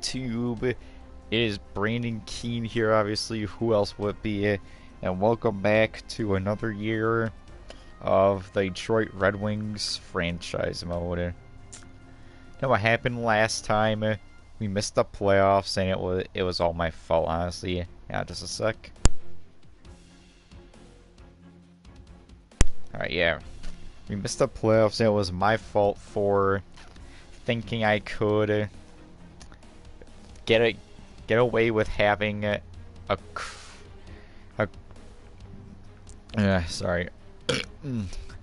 YouTube? It is Brandon Keene here, obviously. Who else would it be? And welcome back to another year of the Detroit Red Wings franchise mode. You know what happened last time? We missed the playoffs, and it was all my fault, honestly. Yeah, just a sec. Alright, yeah. We missed the playoffs, and it was my fault for thinking I could get away with having sorry.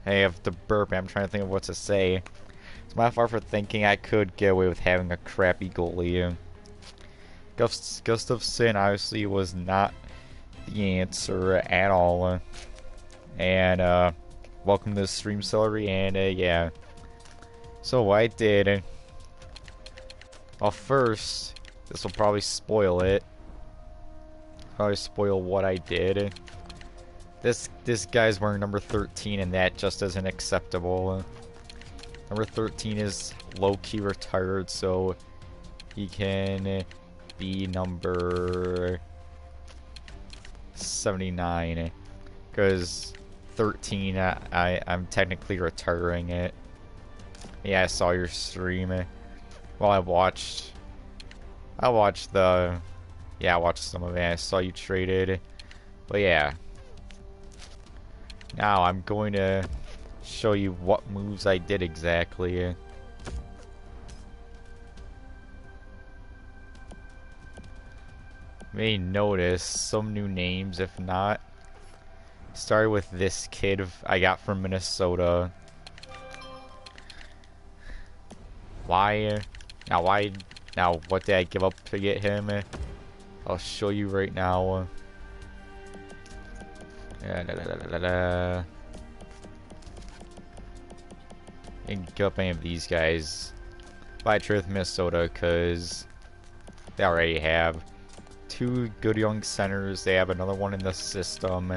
I have the burp. I'm trying to think of what to say. It's my fault for thinking I could get away with having a crappy goalie. Gustafsson obviously was not the answer at all. And welcome to Stream Celery. And yeah. So what I did. Well, first, this will probably spoil it. Probably spoil what I did. This guy's wearing number 13, and that just isn't acceptable. Number 13 is low-key retired, so he can be number 79. Because 13, I'm technically retiring it. Yeah, I saw your stream. Well, I watched some of it. I saw you traded. But yeah. Now I'm going to show you what moves I did exactly. You may notice some new names, if not. Started with this kid I got from Minnesota. Why? Now, what did I give up to get him? I'll show you right now. Didn't give up any of these guys. But I traded with Minnesota because they already have two good young centers. They have another one in the system.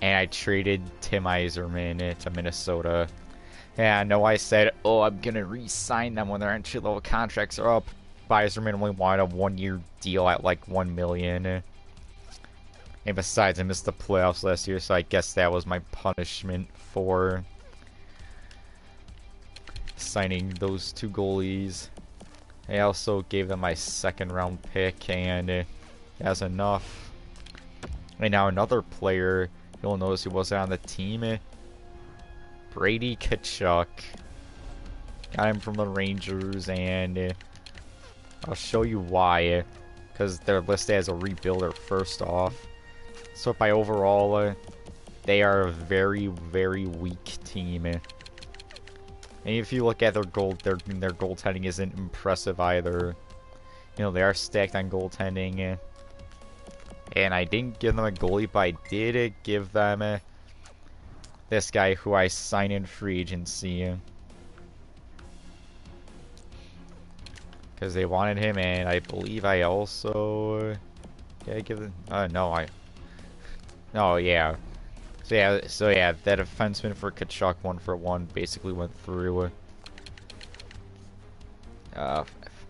And I traded Tim Yzerman to Minnesota. Yeah, I know I said, oh, I'm going to re-sign them when their entry-level contracts are up. But Yzerman only wanted a one-year deal at like $1 million. And besides, I missed the playoffs last year, so I guess that was my punishment for signing those two goalies. I also gave them my second-round pick, and that's enough. And now another player, you'll notice who wasn't on the team. Brady Tkachuk. Got him from the Rangers, and I'll show you why. Because they're listed as a rebuilder first off. So by overall, they are a very, very weak team. And if you look at their goaltending isn't impressive either. You know, they are stacked on goaltending. And I didn't give them a goalie, but I did give them this guy who I signed in free agency. Because they wanted him, and I believe I also... Did I give them... Oh, yeah. So yeah, that defenseman for Tkachuk 1-for-1 basically went through.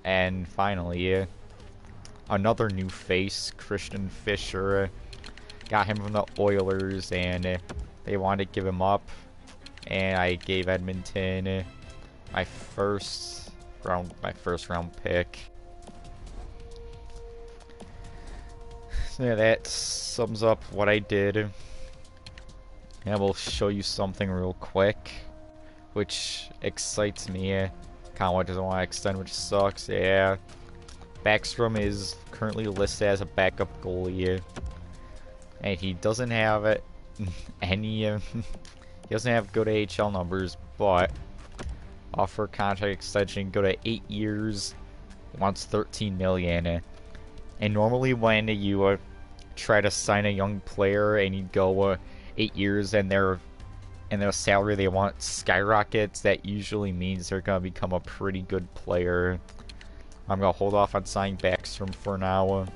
And finally, another new face, Christian Fischer. Got him from the Oilers, and they wanted to give him up. And I gave Edmonton my first round pick. So yeah, that sums up what I did. And I will show you something real quick, which excites me. Conway doesn't want to extend, which sucks. Yeah, Backstrom is currently listed as a backup goalie, and he doesn't have any. He doesn't have good AHL numbers, but offer contract extension, go to 8 years. He wants $13 million. And normally when you try to sign a young player and you go 8 years and their salary they want skyrockets, that usually means they're gonna become a pretty good player. I'm gonna hold off on signing Backstrom for now.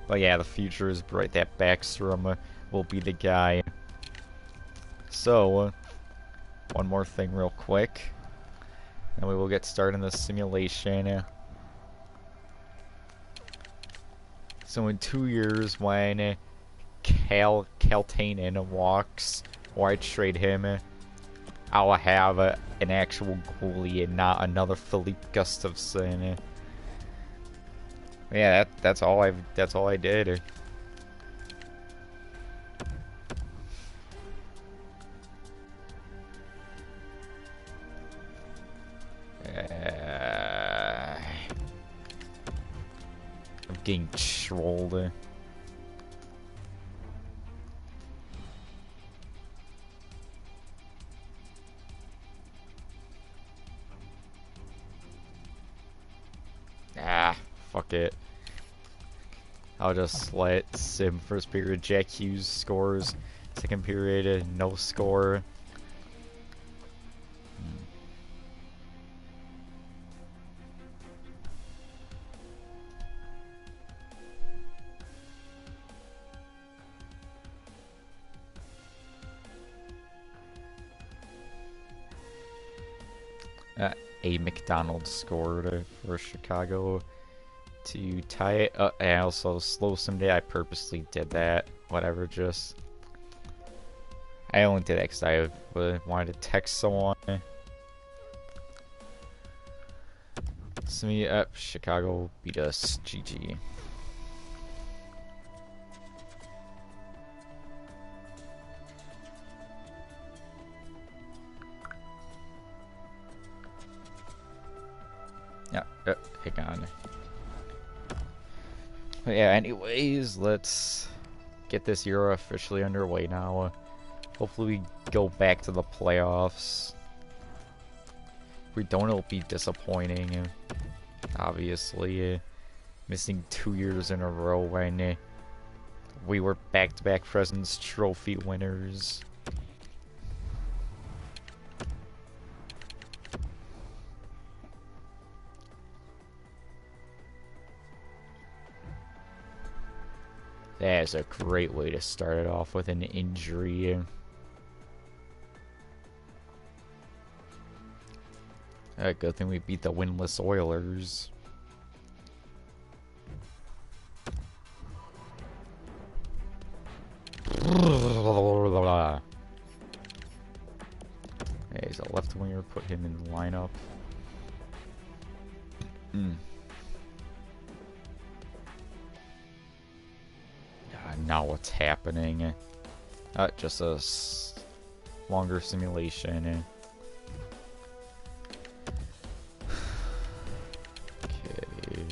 But yeah, the future is bright that Backstrom will be the guy. So, one more thing real quick. and we will get started in the simulation. So in 2 years, when Kaltainen walks, or I trade him, I'll have an actual goalie and not another Philippe Gustafsson. Yeah, that's all I did. I'm getting trolled. Fuck it. I'll just let Sim first period. Jack Hughes scores. Second period, no score. A. McDonald scored for Chicago to tie it. And also slow someday. I purposely did that. Whatever, just I only did that because I wanted to text someone. Send me up. Chicago beat us. GG. Yeah, hang on. But yeah, anyways, let's get this Euro officially underway now. Hopefully we go back to the playoffs. If we don't, it'll be disappointing. Obviously, missing 2 years in a row when we were back-to-back President's Trophy winners. That is a great way to start it off with an injury. Good thing we beat the winless Oilers. Hey, he's a left winger. Put him in the lineup. Now what's happening? Just a longer simulation. Okay.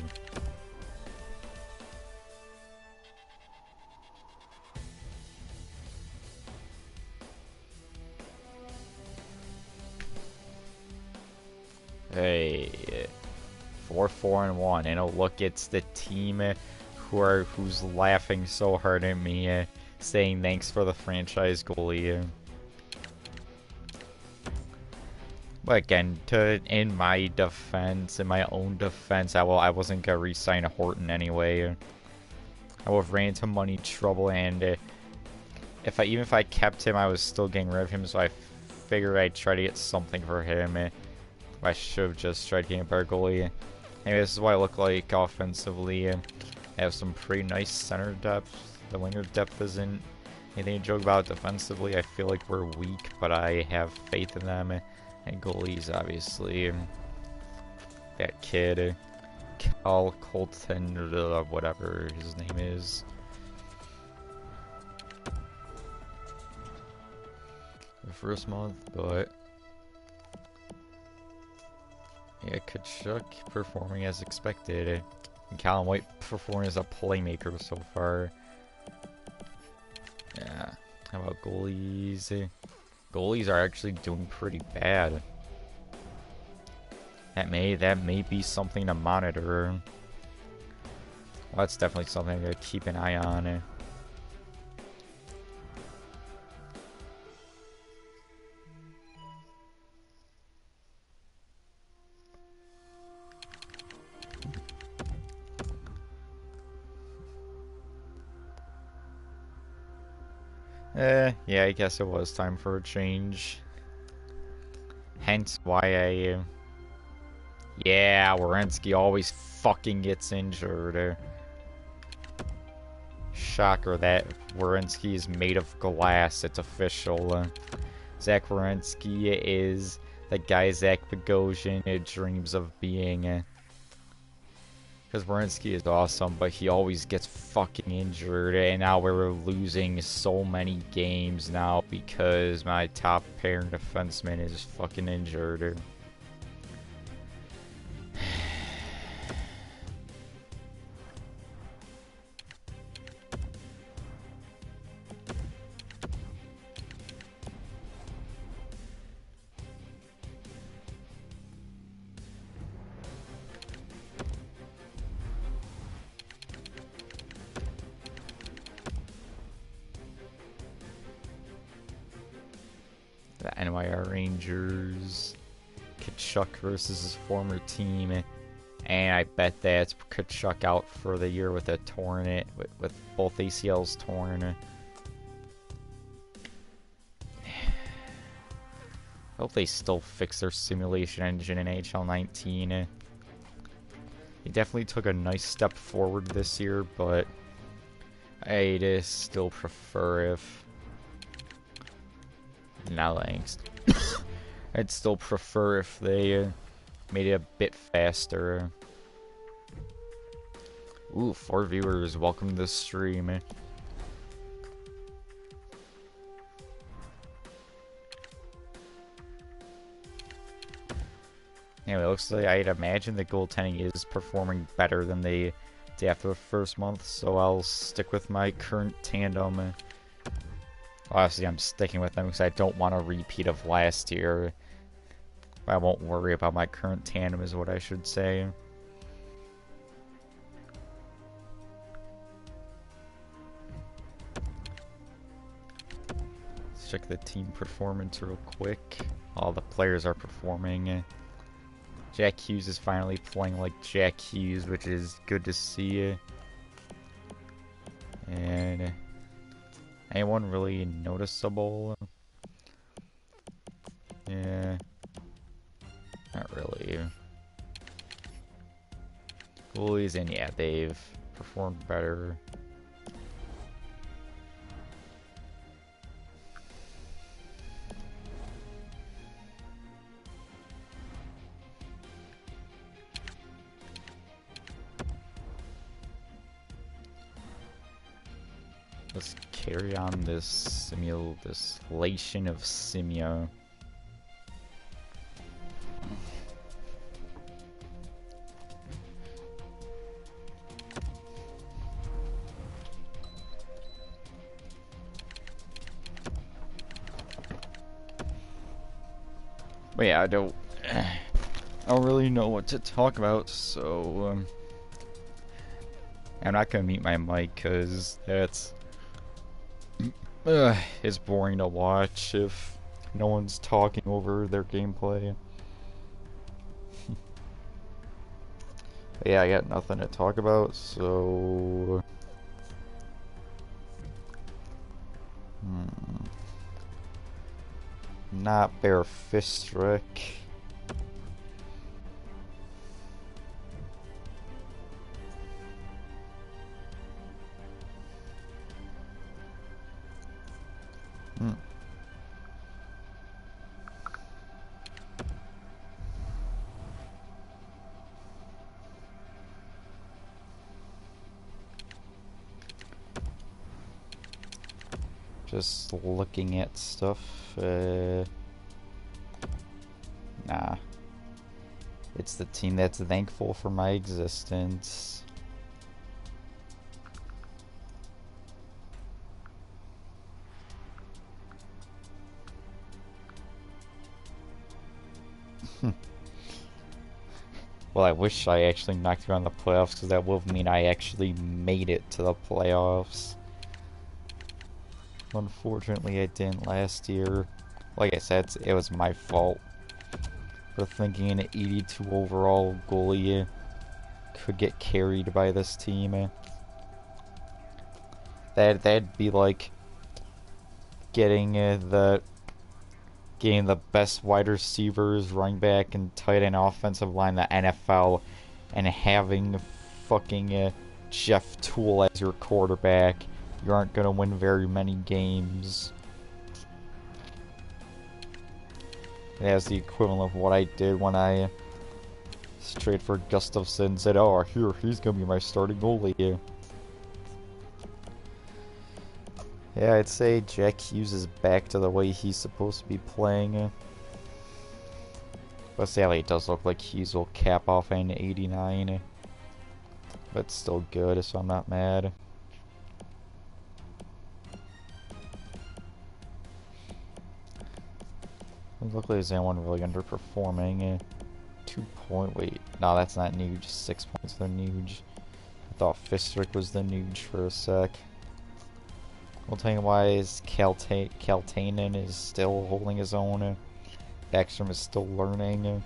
Hey, 4-4-1, and oh look, it's the team who's laughing so hard at me, saying thanks for the franchise goalie. But again, in my own defense, I wasn't gonna re-sign Horton anyway. I would have ran into money trouble, and even if I kept him, I was still getting rid of him. So I figured I'd try to get something for him. I should have just tried getting a better goalie. Anyway, this is what I look like offensively. I have some pretty nice center depth. The winger depth isn't anything to joke about. Defensively, I feel like we're weak, but I have faith in them. And goalies, obviously. That kid, Cal Colton, whatever his name is. The first month, but yeah, Kachuk performing as expected. And Callum White performing as a playmaker so far. Yeah. How about goalies? Goalies are actually doing pretty bad. That may be something to monitor. Well, that's definitely something to keep an eye on. Yeah, I guess it was time for a change. Hence why I Yeah, Werenski always fucking gets injured. Shocker that Werenski is made of glass. It's official. Zach Werenski is the guy Zach Bogosian dreams of being. Because Werenski is awesome, but he always gets fucking injured, and now we're losing so many games now because my top pairing defenseman is fucking injured. The NYR Rangers, Tkachuk versus his former team, and I bet that's Tkachuk out for the year with a torn with both ACLs torn. I hope they still fix their simulation engine in HL 19. They definitely took a nice step forward this year, but I'd still prefer if... Now thanks. I'd still prefer if they made it a bit faster. Ooh, 4 viewers. Welcome to the stream. Anyway, it looks like I'd imagine the goaltending is performing better than they did after the first month, so I'll stick with my current tandem. Obviously, I'm sticking with them because I don't want a repeat of last year. I won't worry about my current tandem is what I should say. Let's check the team performance real quick. All the players are performing. Jack Hughes is finally playing like Jack Hughes, which is good to see. And anyone really noticeable? Yeah, not really. Goalies, and yeah, they've performed better. Let's carry on this simulation of Simia. But yeah, I don't really know what to talk about, so I'm not gonna mute my mic because that's it's boring to watch if no one's talking over their gameplay. But yeah, I got nothing to talk about, so not Bear Fistrick. Just looking at stuff. Nah. It's the team that's thankful for my existence. Well, I wish I actually knocked around the playoffs because that would mean I actually made it to the playoffs. Unfortunately, I didn't last year. Like I said, it was my fault for thinking an 82 overall goalie could get carried by this team. That'd be like getting the getting the best wide receivers, running back, and tight end offensive line in the NFL, and having fucking Jeff Toole as your quarterback, you aren't gonna win very many games. That's the equivalent of what I did when I traded for Gustafson and said, oh, here, he's gonna be my starting goalie. Yeah, I'd say Jack Hughes is back to the way he's supposed to be playing. But sadly, it does look like Hughes will cap off an 89. But still good, so I'm not mad. Doesn't look like there's anyone really underperforming. 2 point, wait, no, that's not Nuge. 6 points for Nuge. I thought Fistrick was the Nuge for a sec. Goaltending wise, Kaltainen is still holding his own. Backstrom is still learning.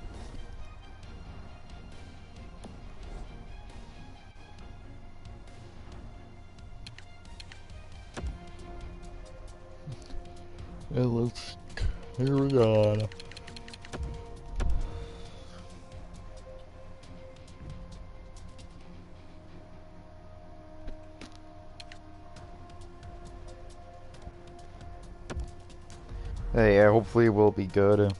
Let's carry on. Hey, yeah, hopefully it will be good.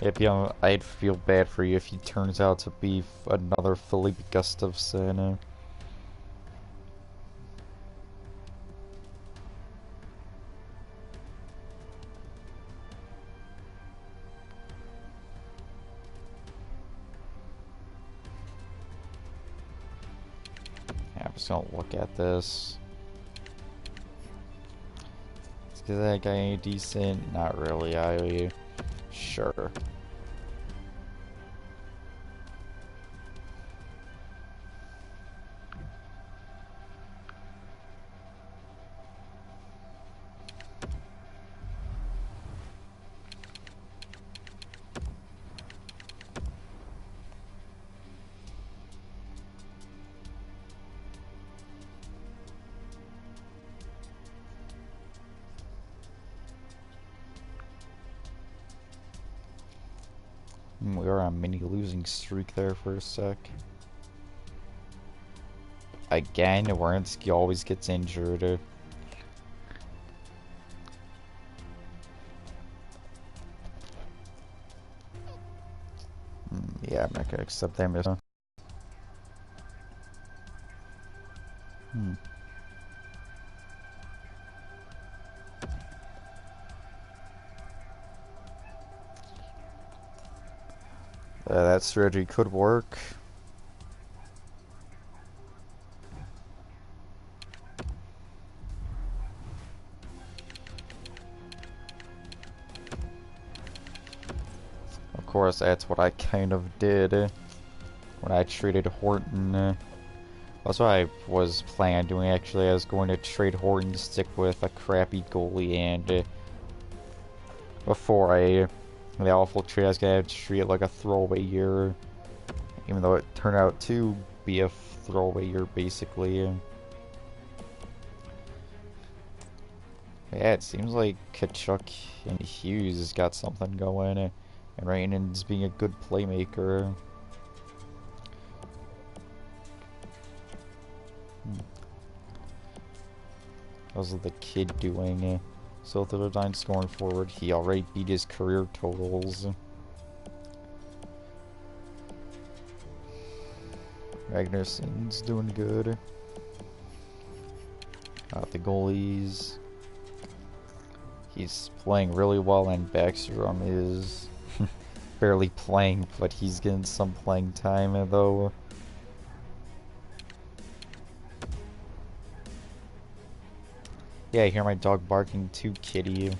If you, I'd feel bad for you if he turns out to be another Philippe Gustafson. Yeah, I'm just gonna look at this. Is that guy any decent? Not really, are you? Sure. We were on a mini losing streak there for a sec. Again, Werenski always gets injured. Yeah, I'm not gonna accept that miss. That strategy could work. Of course, that's what I kind of did when I traded Horton. That's what I was planning on doing actually. I was going to trade Horton to stick with a crappy goalie, and before the awful trade, I was going to treat it like a throwaway year, even though it turned out to be a throwaway year basically. Yeah, it seems like Kachuk and Hughes has got something going, and Rainan's being a good playmaker. How's the kid doing? So Third scoring forward, he already beat his career totals. Ragnarson's doing good. The goalies. He's playing really well, and Backstrom is barely playing, but he's getting some playing time though. Yeah, I hear my dog barking too, kitty.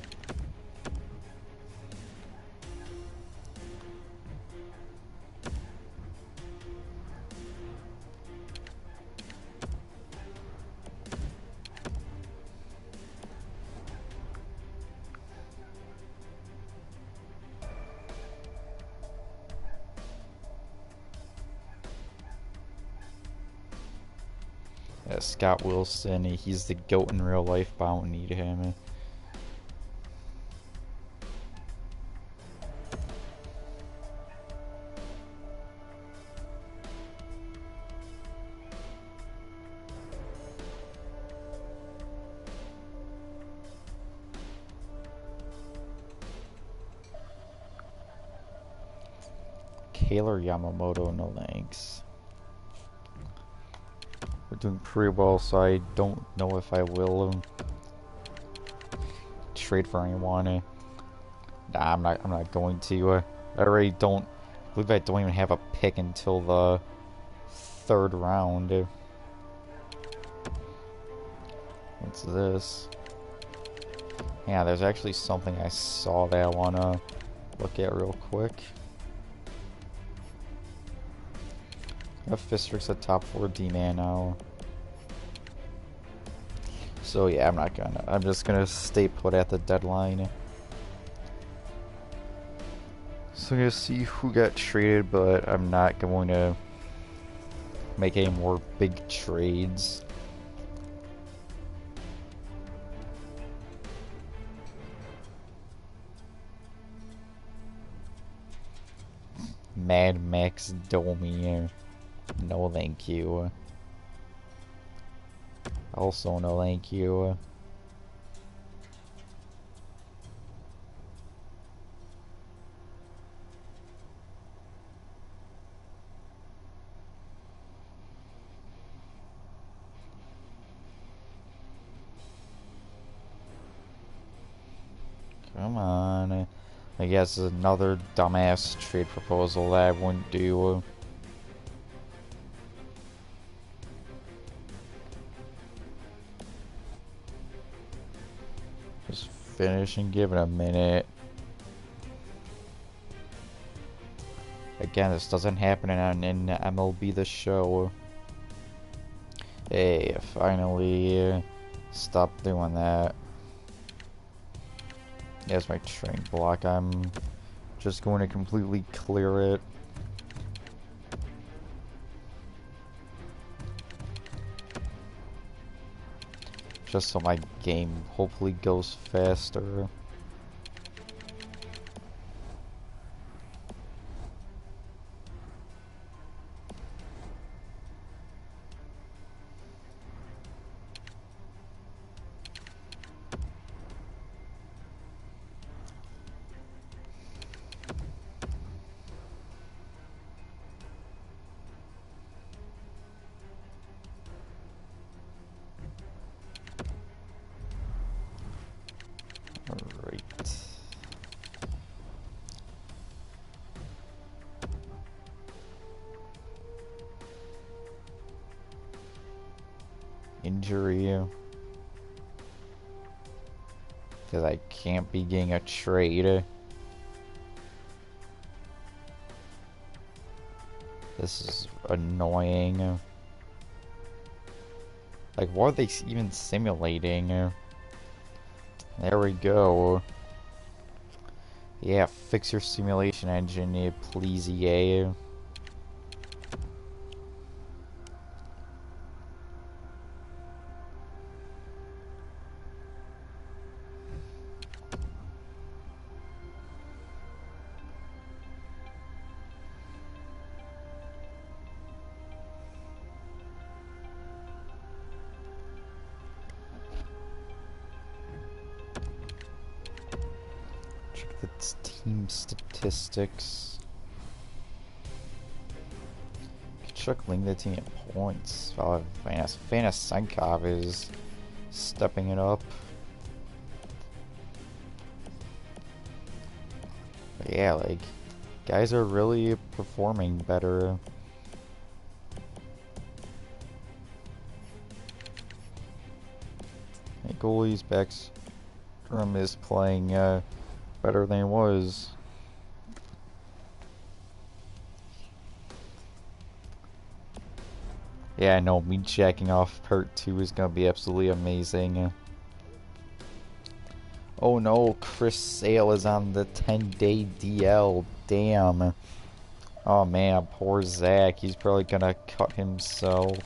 Scott Wilson, he's the GOAT in real life, but I don't need him. Taylor Yamamoto, no thanks. We're doing pretty well, so I don't know if I will trade for anyone. Nah, I'm not going to. I already don't. I believe I don't even have a pick until the 3rd round. What's this? Yeah, there's actually something I saw that I wanna look at real quick. Fistrix a top 4 D-man now. So yeah, I'm just gonna stay put at the deadline. So I'm gonna see who got traded, but I'm not going to make any more big trades. Mad Max Domi, no thank you. Also no thank you. Come on. I guess another dumbass trade proposal that I wouldn't do. Just finish and give it a minute. Again, this doesn't happen in MLB The Show. Hey, finally stop doing that. There's my train block. I'm just going to completely clear it. Just so my game hopefully goes faster. Injury, because I can't be getting a trade. This is annoying. Like, what are they even simulating? There we go. Yeah, fix your simulation engine, please, EA. Its team statistics. Chuck Lingleton at points. Vanasenkov is stepping it up. But yeah, like, guys are really performing better. Hey, goalies Backstrom is playing better than he was. Yeah, I know, me jacking off part 2 is gonna be absolutely amazing. Oh no, Chris Sale is on the 10-day DL. Damn. Oh man, poor Zach. He's probably gonna cut himself.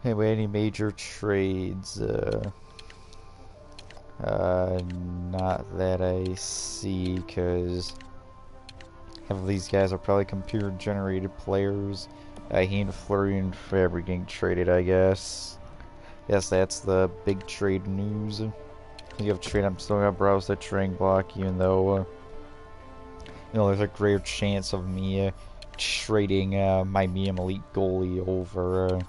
Anyway, any major trades? Not that I see, because half of these guys are probably computer-generated players. Heen, Fleury, and Fabry getting traded, I guess. Yes, that's the big trade news. You have trade. I'm still gonna browse the trading block, even though there's a greater chance of me trading my medium elite goalie over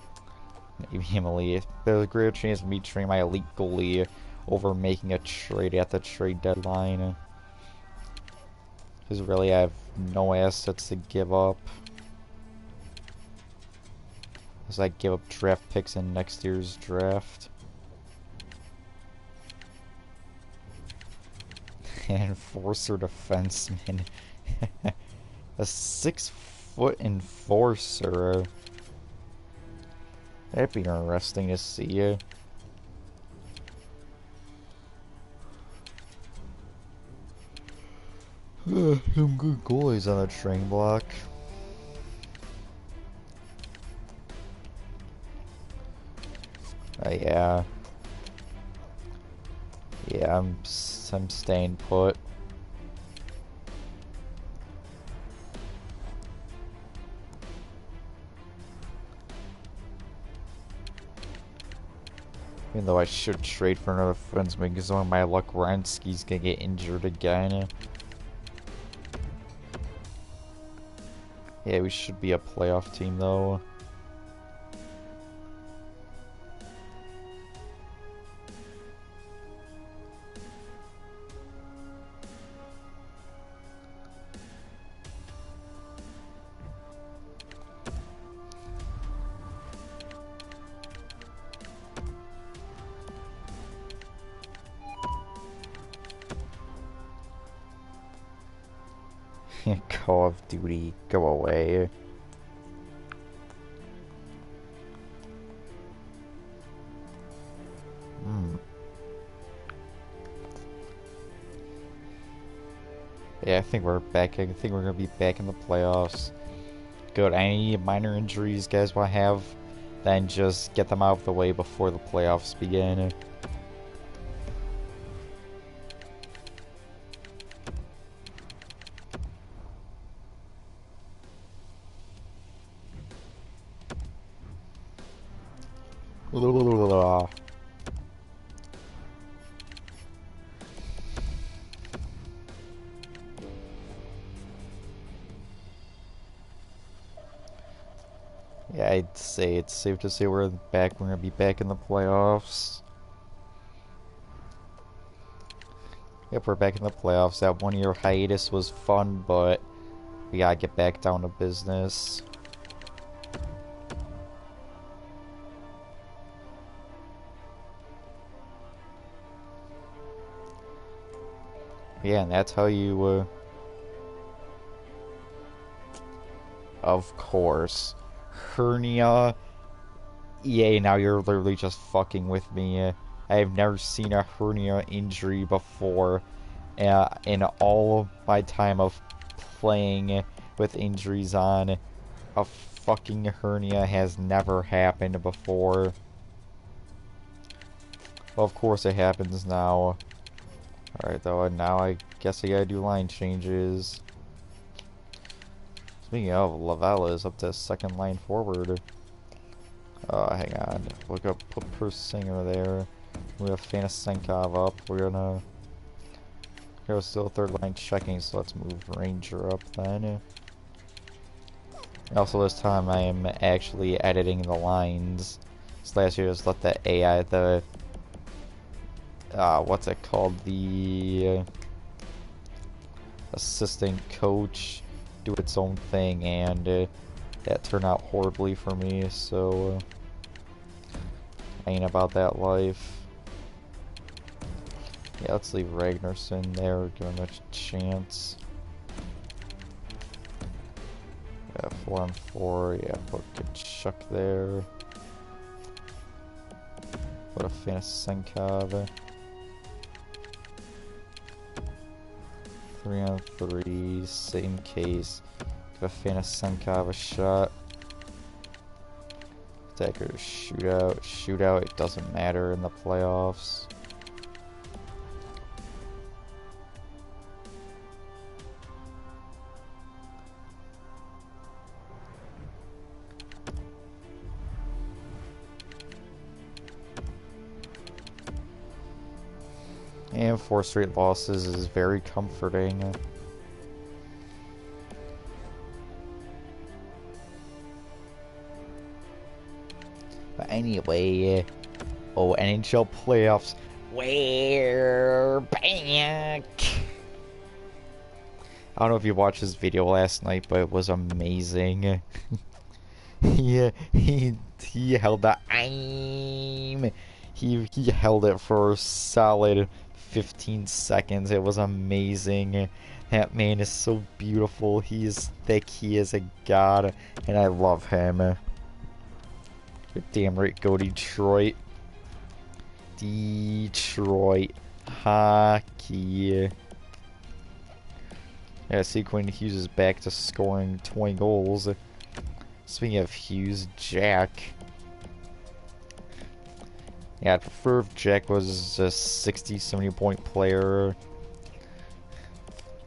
medium elite. There's a greater chance of me trading my elite goalie over making a trade at the trade deadline. Because really I have no assets to give up. As I give up draft picks in next year's draft. Enforcer defenseman. A 6-foot enforcer. That'd be interesting to see. Some good goalies on the train block. Yeah. Yeah, I'm staying put. Even though I should trade for another defenseman because one of my luck Rensky's gonna get injured again. Yeah, we should be a playoff team though. Call of Duty, go away. Yeah, I think we're back. I think we're gonna be back in the playoffs. Good. Any minor injuries guys want to have, then just get them out of the way before the playoffs begin. Yeah, I'd say it's safe to say we're back. We're gonna be back in the playoffs. Yep, we're back in the playoffs. That 1 year hiatus was fun, but we gotta get back down to business. Yeah, and that's how you, of course. Hernia. EA, now you're literally just fucking with me. I have never seen a hernia injury before. In all of my time of playing with injuries on, a fucking hernia has never happened before. Well, of course it happens now. Alright, though, and now I guess I gotta do line changes. Speaking of, Lavelle is up to second line forward. Hang on. We're gonna put Persinger there. We have Fanasenkov up. We're gonna go still third line checking, so let's move Ranger up then. Also, this time I am actually editing the lines. So last year, just let the AI, what's it called? The assistant coach do its own thing, and that turned out horribly for me, so I ain't about that life. Yeah, let's leave Ragnarsson there, give him a chance. Yeah, 4-on-4, yeah, put Kachuk there. Put a Fanasenkov. 3-on-3, same case. Give a Fanasenkov a shot. Attacker shootout. Shootout, it doesn't matter in the playoffs. And 4 straight losses is very comforting. But anyway, oh, NHL playoffs. We're back. I don't know if you watched this video last night, but it was amazing. he held the aim. He held it for a solid 15 seconds. It was amazing. That man is so beautiful. He is thick. He is a god, and I love him. You're damn right, go Detroit. Detroit hockey. Yeah, see, Quinn Hughes is back to scoring 20 goals. Speaking of Hughes, Jack. Yeah, I'd prefer if Jack was a 60, 70 point player.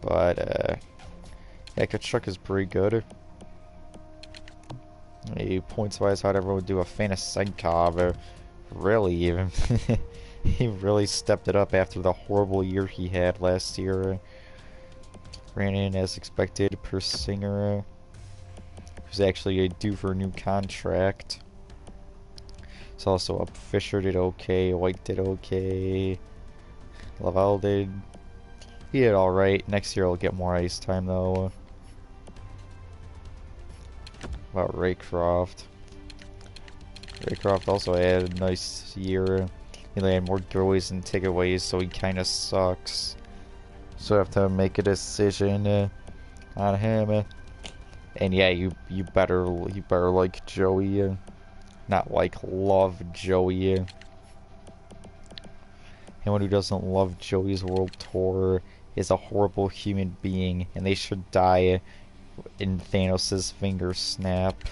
But, yeah, Kachuk is pretty good. Maybe points-wise, I'd ever would do a Fanasenkov. Really, even. He really stepped it up after the horrible year he had last year. Ran in as expected per Singer, who's actually due for a new contract. It's also up. Fisher did okay. White did okay. Laval did. He did alright. Next year he'll get more ice time though. About Raycroft. Raycroft also had a nice year. He had more giveaways than takeaways, so he kind of sucks. So I have to make a decision on him. And yeah, you better like Joey, not like love Joey. Anyone who doesn't love Joey's World Tour is a horrible human being, and they should die in Thanos' finger snap.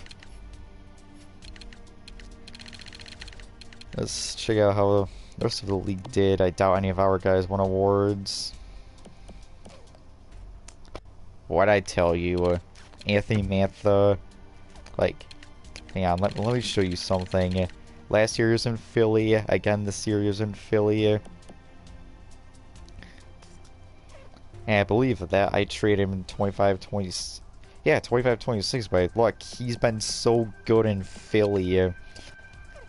Let's check out how the rest of the league did. I doubt any of our guys won awards. What'd I tell you? Anthony Mantha, like, hang on, let me show you something. Last year he was in Philly, again this year he was in Philly. And I believe that I traded him in 25-20, yeah, 25-26, but look, he's been so good in Philly.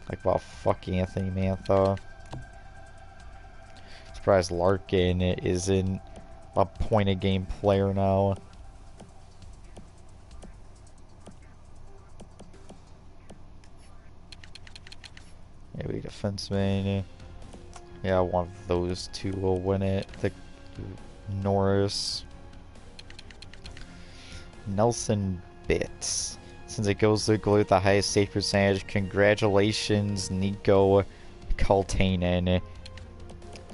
Like, well, fuck Anthony Mantha. Surprised Larkin isn't a point-a-game player now. Maybe defenseman. Yeah, one of those two will win it. The Norris. Nelson Bits. Since it goes to the goalie with the highest save percentage, congratulations, Nico Kaltainen.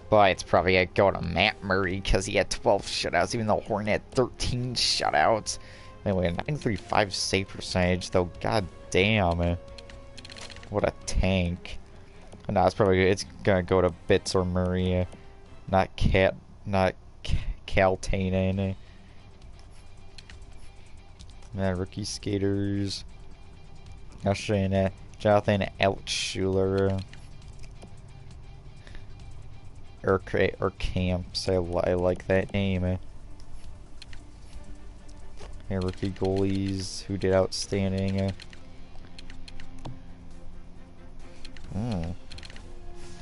But it's probably gonna go to Matt Murray because he had 12 shutouts, even though Horn had 13 shutouts. Anyway, a 935 save percentage, though. God damn, what a tank. No, it's gonna go to Bits or Murray, not Kaltainen. Rookie skaters. Jonathan Altschuler. Or Camps. I like that name. And rookie goalies who did outstanding.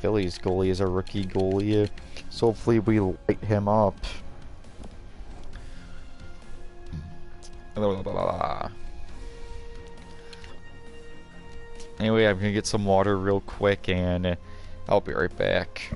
Philly's goalie is a rookie goalie, so hopefully we light him up. Anyway, I'm gonna get some water real quick and I'll be right back.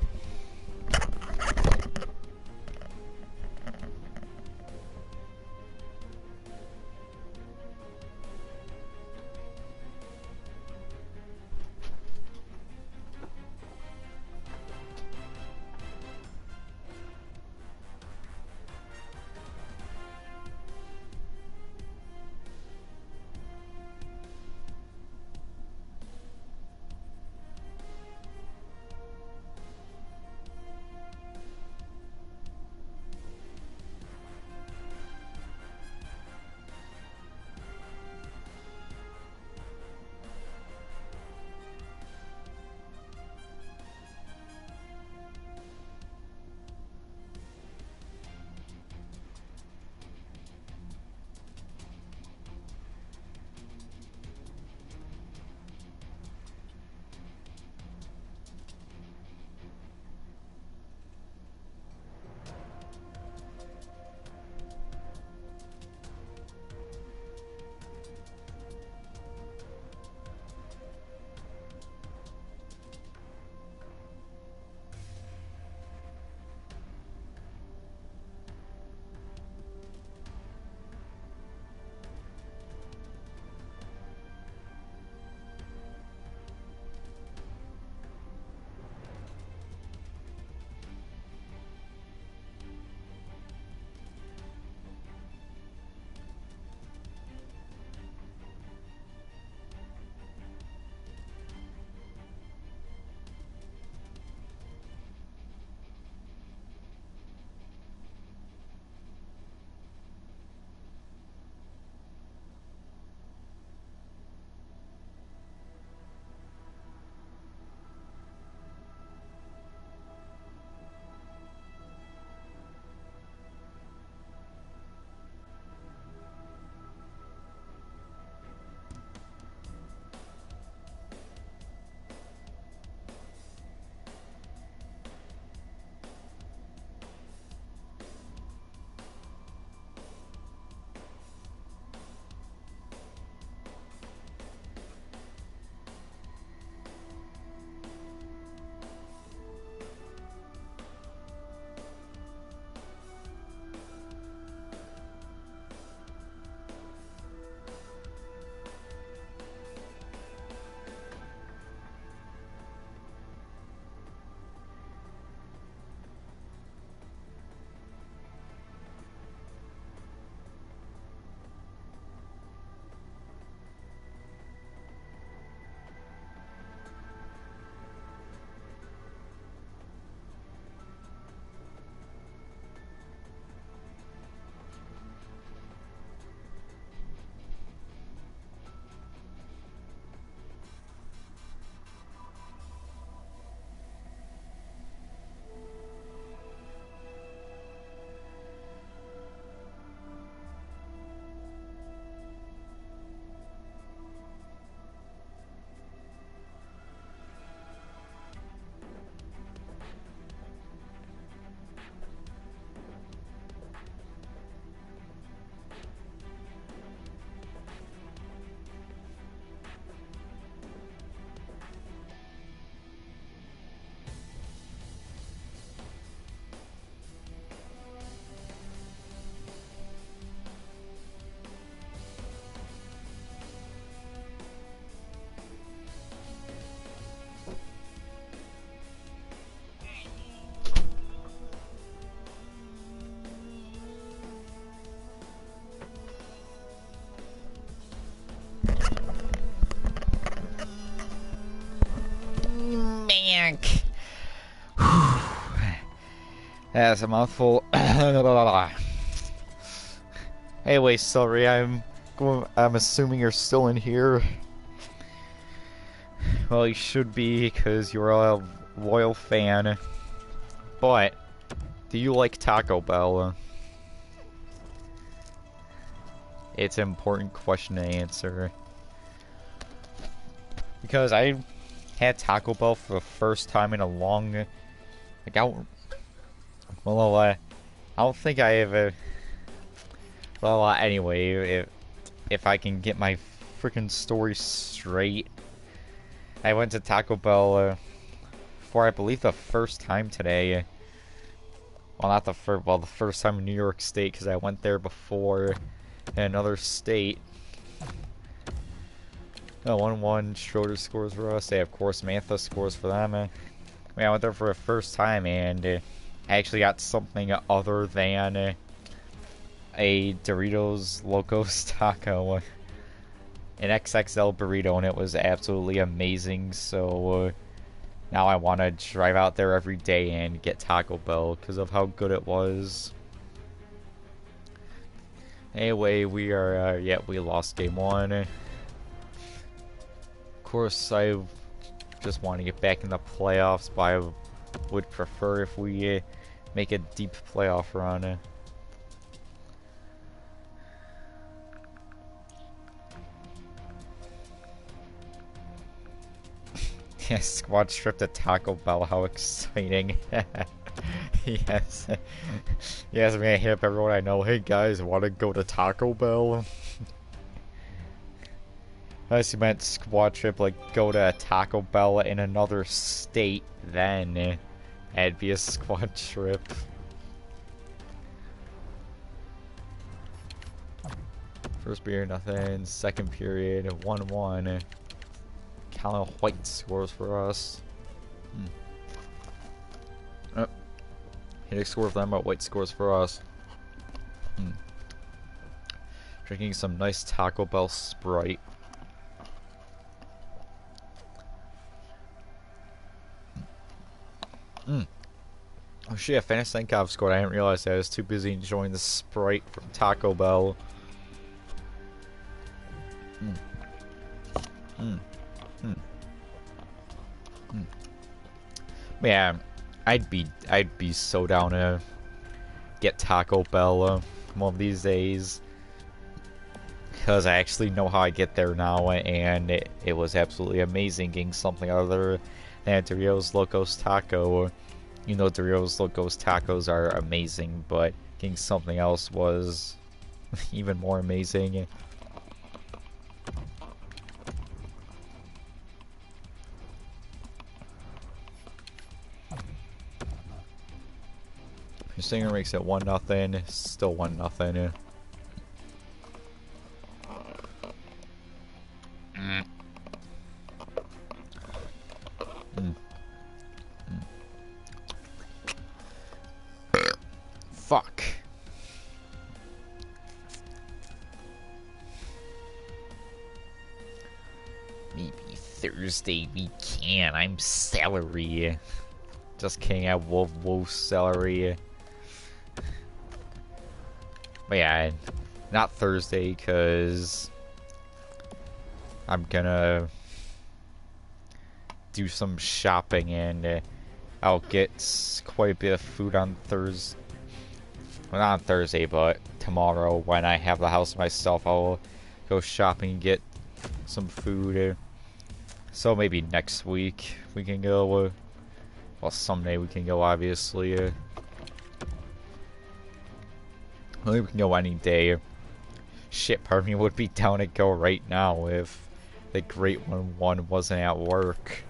tank. That's a mouthful. Anyway, sorry, I'm assuming you're still in here. Well, you should be, because you're a loyal fan. But, do you like Taco Bell? It's an important question to answer. Because I had Taco Bell for the first time in a long... I don't think I ever... Well, anyway, if I can get my freaking story straight, I went to Taco Bell for, I believe, the first time today. Well, not the first, well, the first time in New York State, because I went there before in another state. Oh, 1-1, Schroeder scores for us. They, of course, Mantha scores for them. I went there for the first time, and I actually got something other than a Doritos Locos Taco. An XXL burrito, and it was absolutely amazing, so now I want to drive out there every day and get Taco Bell because of how good it was. Anyway, we are, we lost game 1. Of course, I just want to get back in the playoffs, but I would prefer if we make a deep playoff run. Yes, squad trip to Taco Bell, how exciting. Yes. Yes, I'm gonna hit up everyone I know. Hey guys, wanna go to Taco Bell? Unless you meant squad trip, like go to a Taco Bell in another state, then it'd be a squad trip. First period, nothing. Second period, 1-1. Callum White scores for us. Oh. Hitting score for them, but White scores for us. Drinking some nice Taco Bell Sprite. Oh shit, Fanasenkov scored. I didn't realize that. I was too busy enjoying the Sprite from Taco Bell. Yeah, I'd be so down to get Taco Bell one of these days, because I actually know how I get there now, and it was absolutely amazing getting something other than Doritos Locos Taco. You know, Doritos Locos Tacos are amazing, but getting something else was even more amazing. Singer makes it 1-0. Still 1-0. Fuck. Maybe Thursday we can. I'm celery. Just kidding. I wolf celery. But yeah, not Thursday, because I'm gonna do some shopping, and I'll get quite a bit of food on Thursday. Well, not on Thursday, but tomorrow when I have the house myself, I'll go shopping and get some food. So maybe next week we can go. Well, someday we can go, obviously. Maybe we can go any day. Shit, part of me would be down to go right now if the Great One wasn't at work.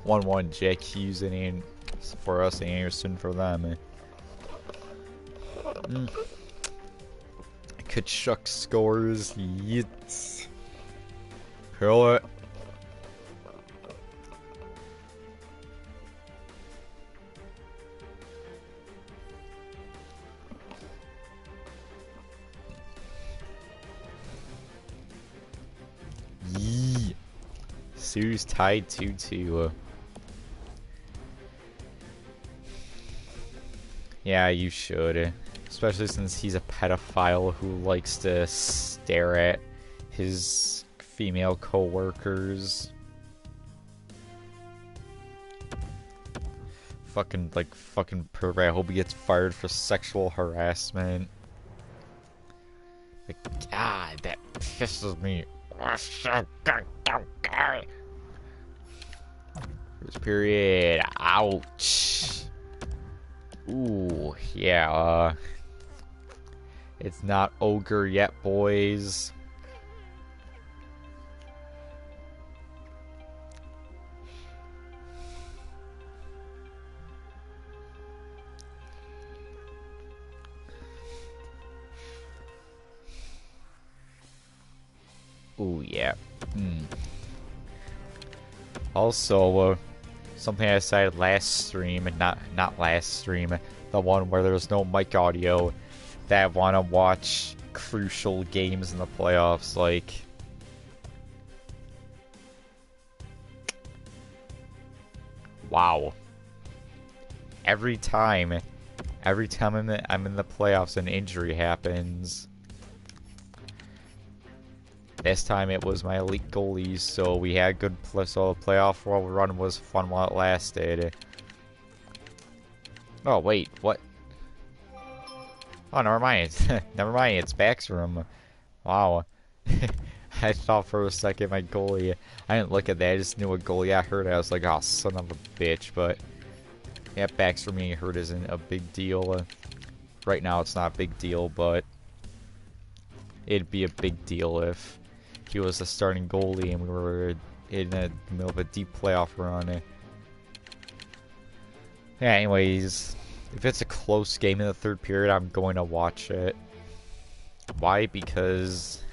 1-1 Jack Hughes and for us, Anderson for them. Kachuk scores. Yeets. Curl it. series tied 2-2. Yeah, you should. Especially since he's a pedophile who likes to stare at his female co-workers. Fucking pervert. I hope he gets fired for sexual harassment. Like, God, that pisses me. First period. Ouch. Ooh, yeah, it's not ogre yet, boys. Ooh, yeah. Also, something I decided last stream, and not last stream, the one where there's no mic audio, that I want to watch crucial games in the playoffs, like... Wow. Every time I'm in the playoffs, an injury happens. This time it was my elite goalies, so we had good so the playoff run was fun while it lasted. Oh wait, what? Oh, never mind. Never mind, it's Backstrom. Wow. I thought for a second my goalie. I didn't look at that, I just knew a goalie I heard. I was like, oh, son of a bitch, but yeah, Backstrom being hurt isn't a big deal. Right now it's not a big deal, but it'd be a big deal if he was the starting goalie and we were in the middle of a deep playoff run. Yeah, anyways, if it's a close game in the third period, I'm going to watch it. Why? Because,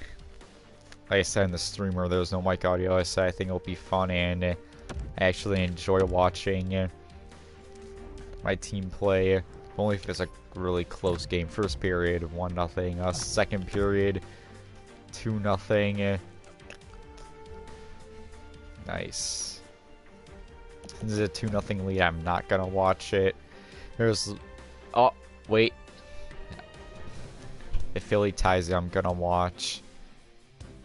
like I said in the streamer, there was no mic audio. I said I think it'll be fun, and I actually enjoy watching my team play. Only if it's a really close game. First period, 1-0. Second period, 2-0. Nice. Since it's a 2-0 lead, I'm not gonna watch it. There's... Oh, wait. If Philly ties it, I'm gonna watch.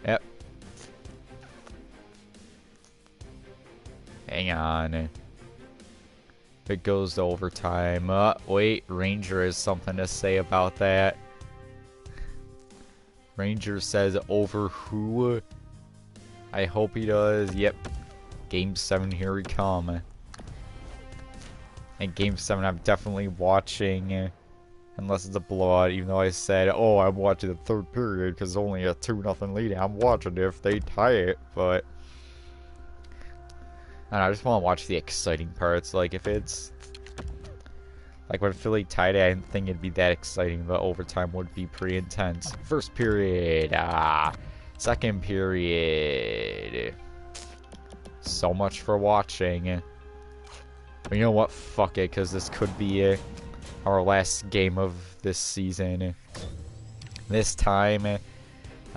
Yep. Hang on. If it goes to overtime. Wait. Ranger has something to say about that. Ranger says over who? I hope he does. Yep. Game 7, here we come. And Game 7, I'm definitely watching. Unless it's a blowout, even though I said, oh, I'm watching the third period because it's only a 2-0 lead. I'm watching it if they tie it, but... I don't know, I just want to watch the exciting parts. Like, if it's... Like, when Philly tied it, I didn't think it'd be that exciting, but overtime would be pretty intense. First period, second period. So much for watching. But you know what? Fuck it, because this could be our last game of this season. This time,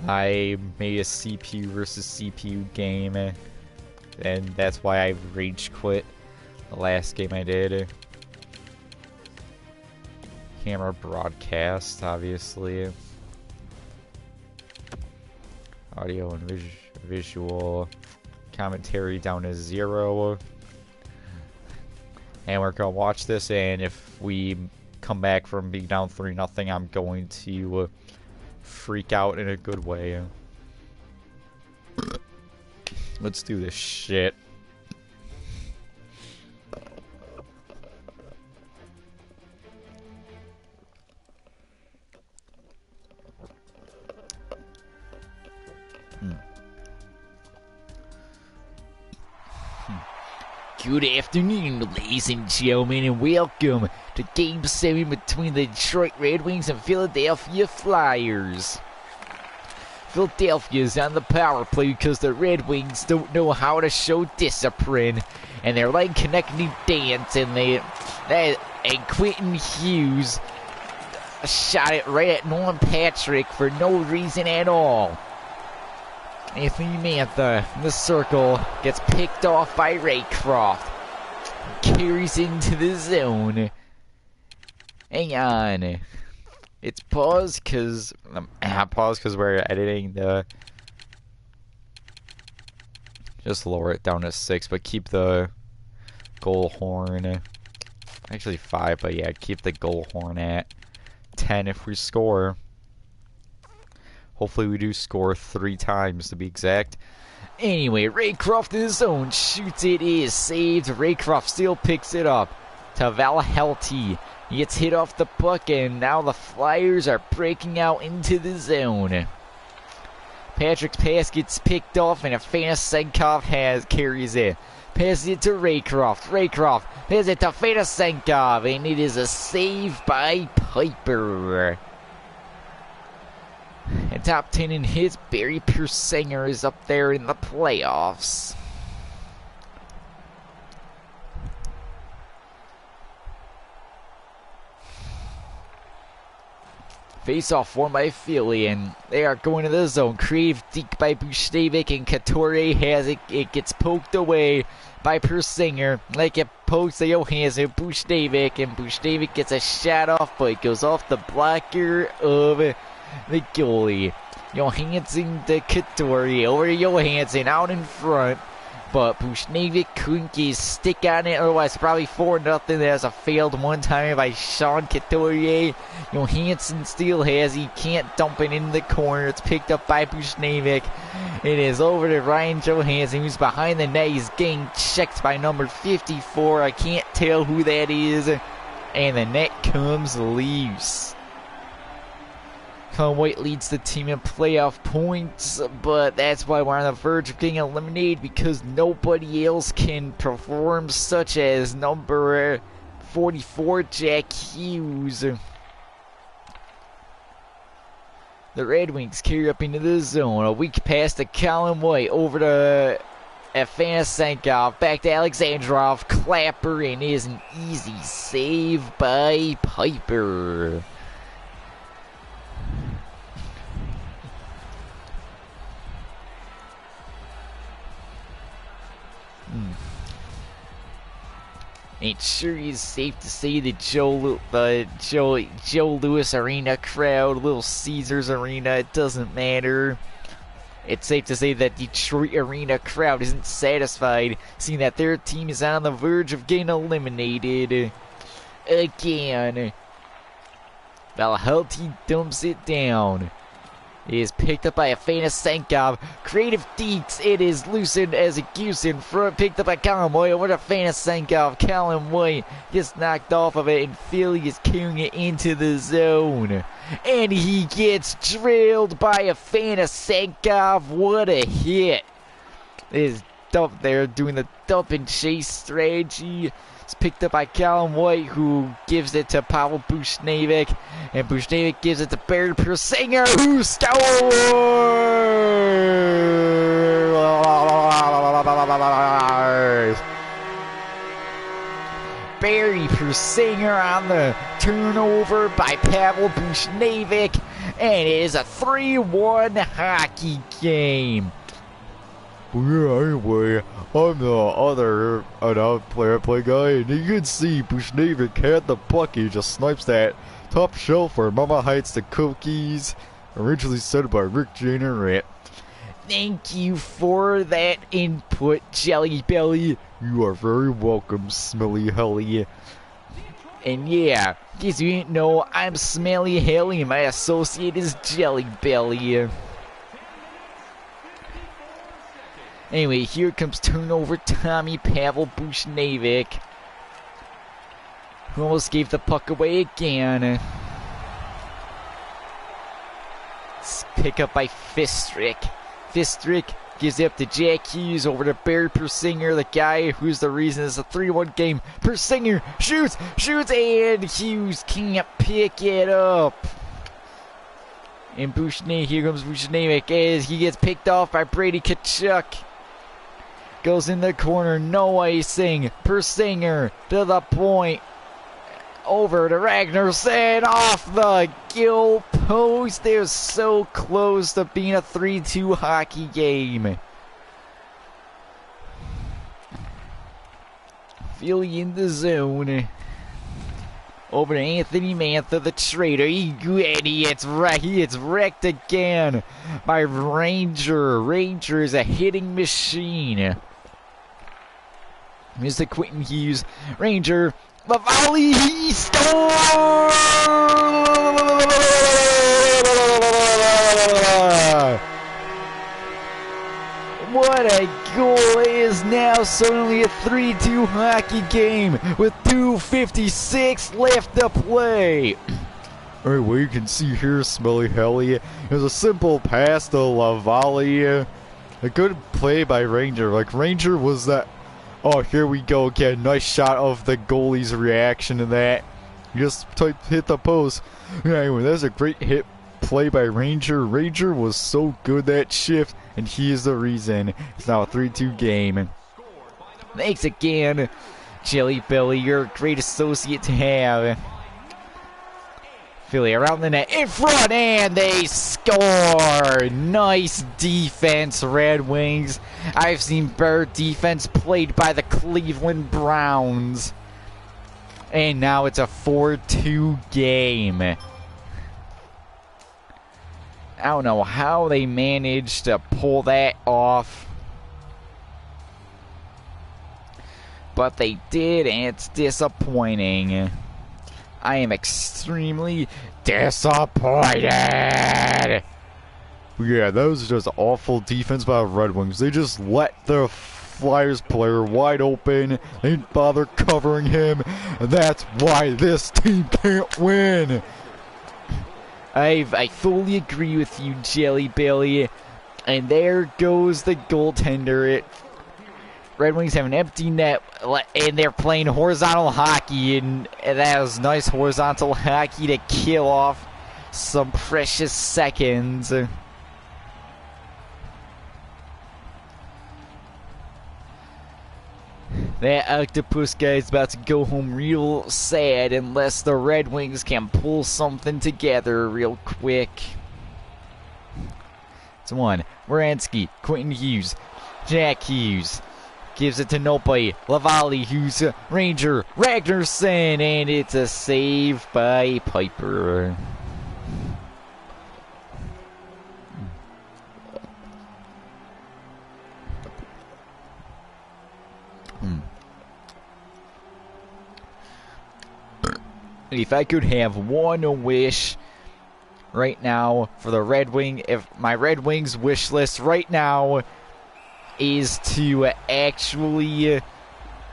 I made a CPU versus CPU game, and that's why I rage quit the last game I did. Camera broadcast, obviously. Audio and visual. Commentary down to 0. And we're gonna watch this, and if we come back from being down 3-0, I'm going to freak out in a good way. Let's do this shit. Good afternoon, ladies and gentlemen, and welcome to Game 7 between the Detroit Red Wings and Philadelphia Flyers. Philadelphia is on the power play because the Red Wings don't know how to show discipline, and they're like connecting dance, and and Quentin Hughes shot it right at Nolan Patrick for no reason at all. Anthony Mantha in the circle gets picked off by Raycroft. Carries into the zone. Hang on. It's paused because we're editing the. Just lower it down to 6, but keep the goal horn. Actually 5, but yeah, keep the goal horn at 10 if we score. Hopefully we do score 3 times to be exact. Anyway, Raycroft in his zone, shoots it, is saved. Raycroft still picks it up to Valhelty. He gets hit off the puck, and now the Flyers are breaking out into the zone. Patrick's pass gets picked off, and Afanasenkov carries it. Passes it to Raycroft. Raycroft passes it to Afanasenkov, and it is a save by Piper. And top 10 in hits, Barry Persinger is up there in the playoffs. Face-off won by Philly, and they are going to the zone. Creative deke by Buchnevich, and Couturier has it. It gets poked away by Persinger. Like it pokes to Johansson, Buchnevich, and Buchnevich gets a shot off, but it goes off the blocker of the goalie. Johansson to Couturier, over to Johansson, out in front. But Buchnevich couldn't get his stick on it, otherwise probably 4-0. There's a failed one-timer by Sean Couturier. Johansson still has, he can't dump it in the corner. It's picked up by Buchnevich. It is over to Ryan Johansson, who's behind the net. He's getting checked by number 54. I can't tell who that is. And the net comes loose. Colin White leads the team in playoff points, but that's why we're on the verge of getting eliminated, because nobody else can perform, such as number 44, Jack Hughes. The Red Wings carry up into the zone. A weak pass to Colin White, over to Afanasenkov, back to Alexandrov. Clapper, and is an easy save by Piper. Ain't sure it's safe to say the Joe Louis Arena crowd, Little Caesars Arena, it doesn't matter. It's safe to say that Detroit Arena crowd isn't satisfied, seeing that their team is on the verge of getting eliminated again. Valhelty dumps it down. It is picked up by Afanasenkov. Creative deeks. It is loosened as it goes in front. Picked up by Colin White. Over to Afanasenkov. Colin White gets knocked off of it, and Philly is carrying it into the zone. And he gets drilled by Afanasenkov. What a hit. It is dump there, doing the dump and chase strategy. It's picked up by Colin White, who gives it to Pavel Buchnevich, and Buchnevich gives it to Barry Persinger, who scores! Barry Persinger on the turnover by Pavel Buchnevich, and it is a 3-1 hockey game. Yeah, anyway, I'm the other play-by-play guy, and you can see Buchnevich had the puck. He just snipes that top shelf for Mama Heights the Cookies, originally said by Rick Jane. Thank you for that input, Jelly Belly. You are very welcome, Smelly Helly. And yeah, in case you didn't know, I'm Smelly Helly, and my associate is Jelly Belly. Anyway, here comes turnover Tommy Pavel Buchnevich, who almost gave the puck away again. It's pick up by Fistrick. Fistrick gives it up to Jack Hughes, over to Barry Persinger, the guy who's the reason it's a 3-1 game. Persinger shoots, and Hughes can't pick it up. And Buchnevich, here comes Buchnevich as he gets picked off by Brady Tkachuk. Goes in the corner, no icing. Persinger to the point. Over to Ragnarsson, off the gill post. They're so close to being a 3-2 hockey game. Philly in the zone. Over to Anthony Mantha, the traitor. He gets wrecked again by Ranger. Ranger is a hitting machine. Here's the Quentin Hughes. Ranger, the volley, he scores! What a goal. It is now suddenly a 3-2 hockey game with 2:56 left to play. Alright, well, you can see here, Smelly Helly. It was a simple pass to Lavallee. A good play by Ranger. Like, Ranger was that. Oh, here we go again. Nice shot of the goalie's reaction to that. He just hit the post. Anyway, that's a great hit play by Ranger. Ranger was so good that shift, and he is the reason it's now a 3-2 game. Thanks again, Jelly Belly. You're a great associate to have. Philly around the net, in front, and they score! Nice defense, Red Wings. I've seen better defense played by the Cleveland Browns. And now it's a 4-2 game. I don't know how they managed to pull that off. But they did, and it's disappointing. I am extremely disappointed. Yeah, that was just awful defense by the Red Wings. They just let the Flyers player wide open. They didn't bother covering him. And that's why this team can't win. I fully agree with you, Jelly Belly. And there goes the goaltender. Red Wings have an empty net, and they're playing horizontal hockey, and that was nice horizontal hockey to kill off some precious seconds. That octopus guy's about to go home real sad unless the Red Wings can pull something together real quick. It's one. Wierenski, Quentin Hughes, Jack Hughes. Gives it to nobody. Lavallee, who's a Ranger. Ragnarsson, and it's a save by Piper. If I could have one wish right now for the Red Wing, if my Red Wings wish list right now is to actually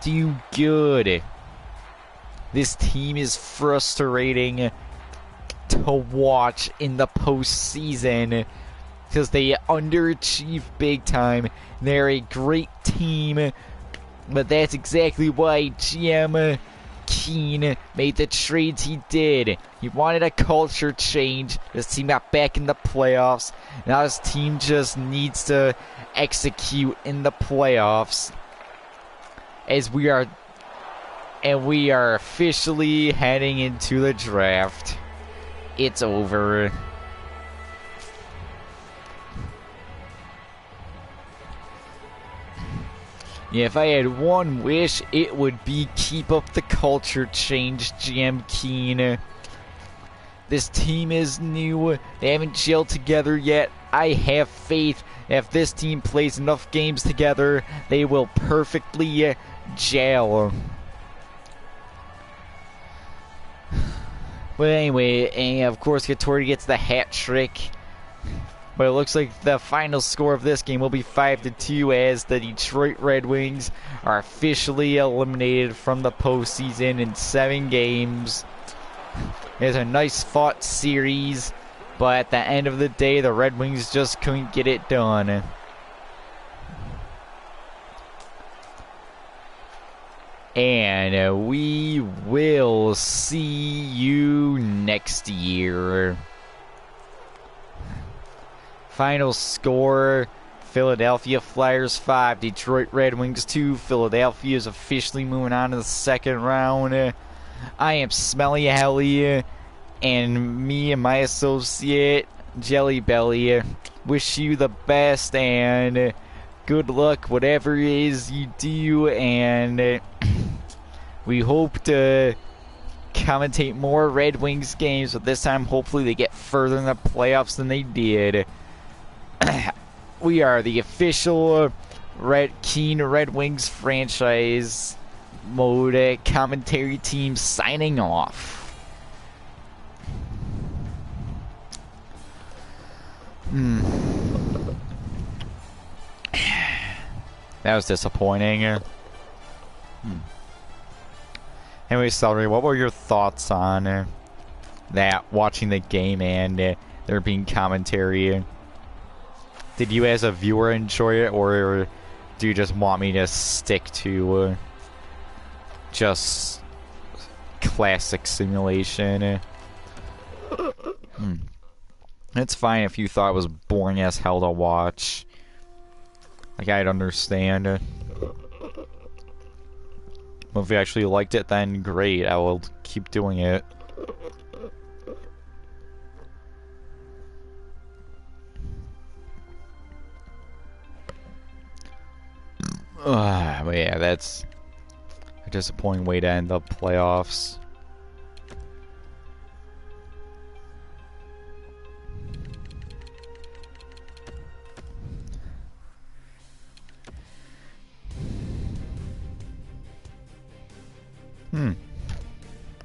do good. This team is frustrating to watch in the postseason because they underachieve big time. They're a great team, but that's exactly why GM Keane made the trades he did. He wanted a culture change. This team got back in the playoffs. Now this team just needs to execute in the playoffs. As we are officially heading into the draft. It's over. Yeah, if I had one wish, it would be keep up the culture change, GM Keane. This team is new. They haven't gelled together yet. I have faith if this team plays enough games together, they will perfectly gel. But anyway, and of course, Couture gets the hat trick. But it looks like the final score of this game will be 5-2 as the Detroit Red Wings are officially eliminated from the postseason in 7 games. It's a nice fought series, but at the end of the day, the Red Wings just couldn't get it done. And we will see you next year. Final score, Philadelphia Flyers 5, Detroit Red Wings 2. Philadelphia is officially moving on to the second round. I am Smelly Helly, And me and my associate, Jelly Belly, wish you the best and good luck, whatever it is you do, and we hope to commentate more Red Wings games, but this time hopefully they get further in the playoffs than they did. We are the official Keen Red Wings franchise mode commentary team signing off. That was disappointing. Anyway, Celery, what were your thoughts on that, watching the game and there being commentary? Did you as a viewer enjoy it, or do you just want me to stick to just classic simulation? It's fine if you thought it was boring as hell to watch. Like, I'd understand. But if you actually liked it, then great. I will keep doing it. But yeah, that's a disappointing way to end the playoffs.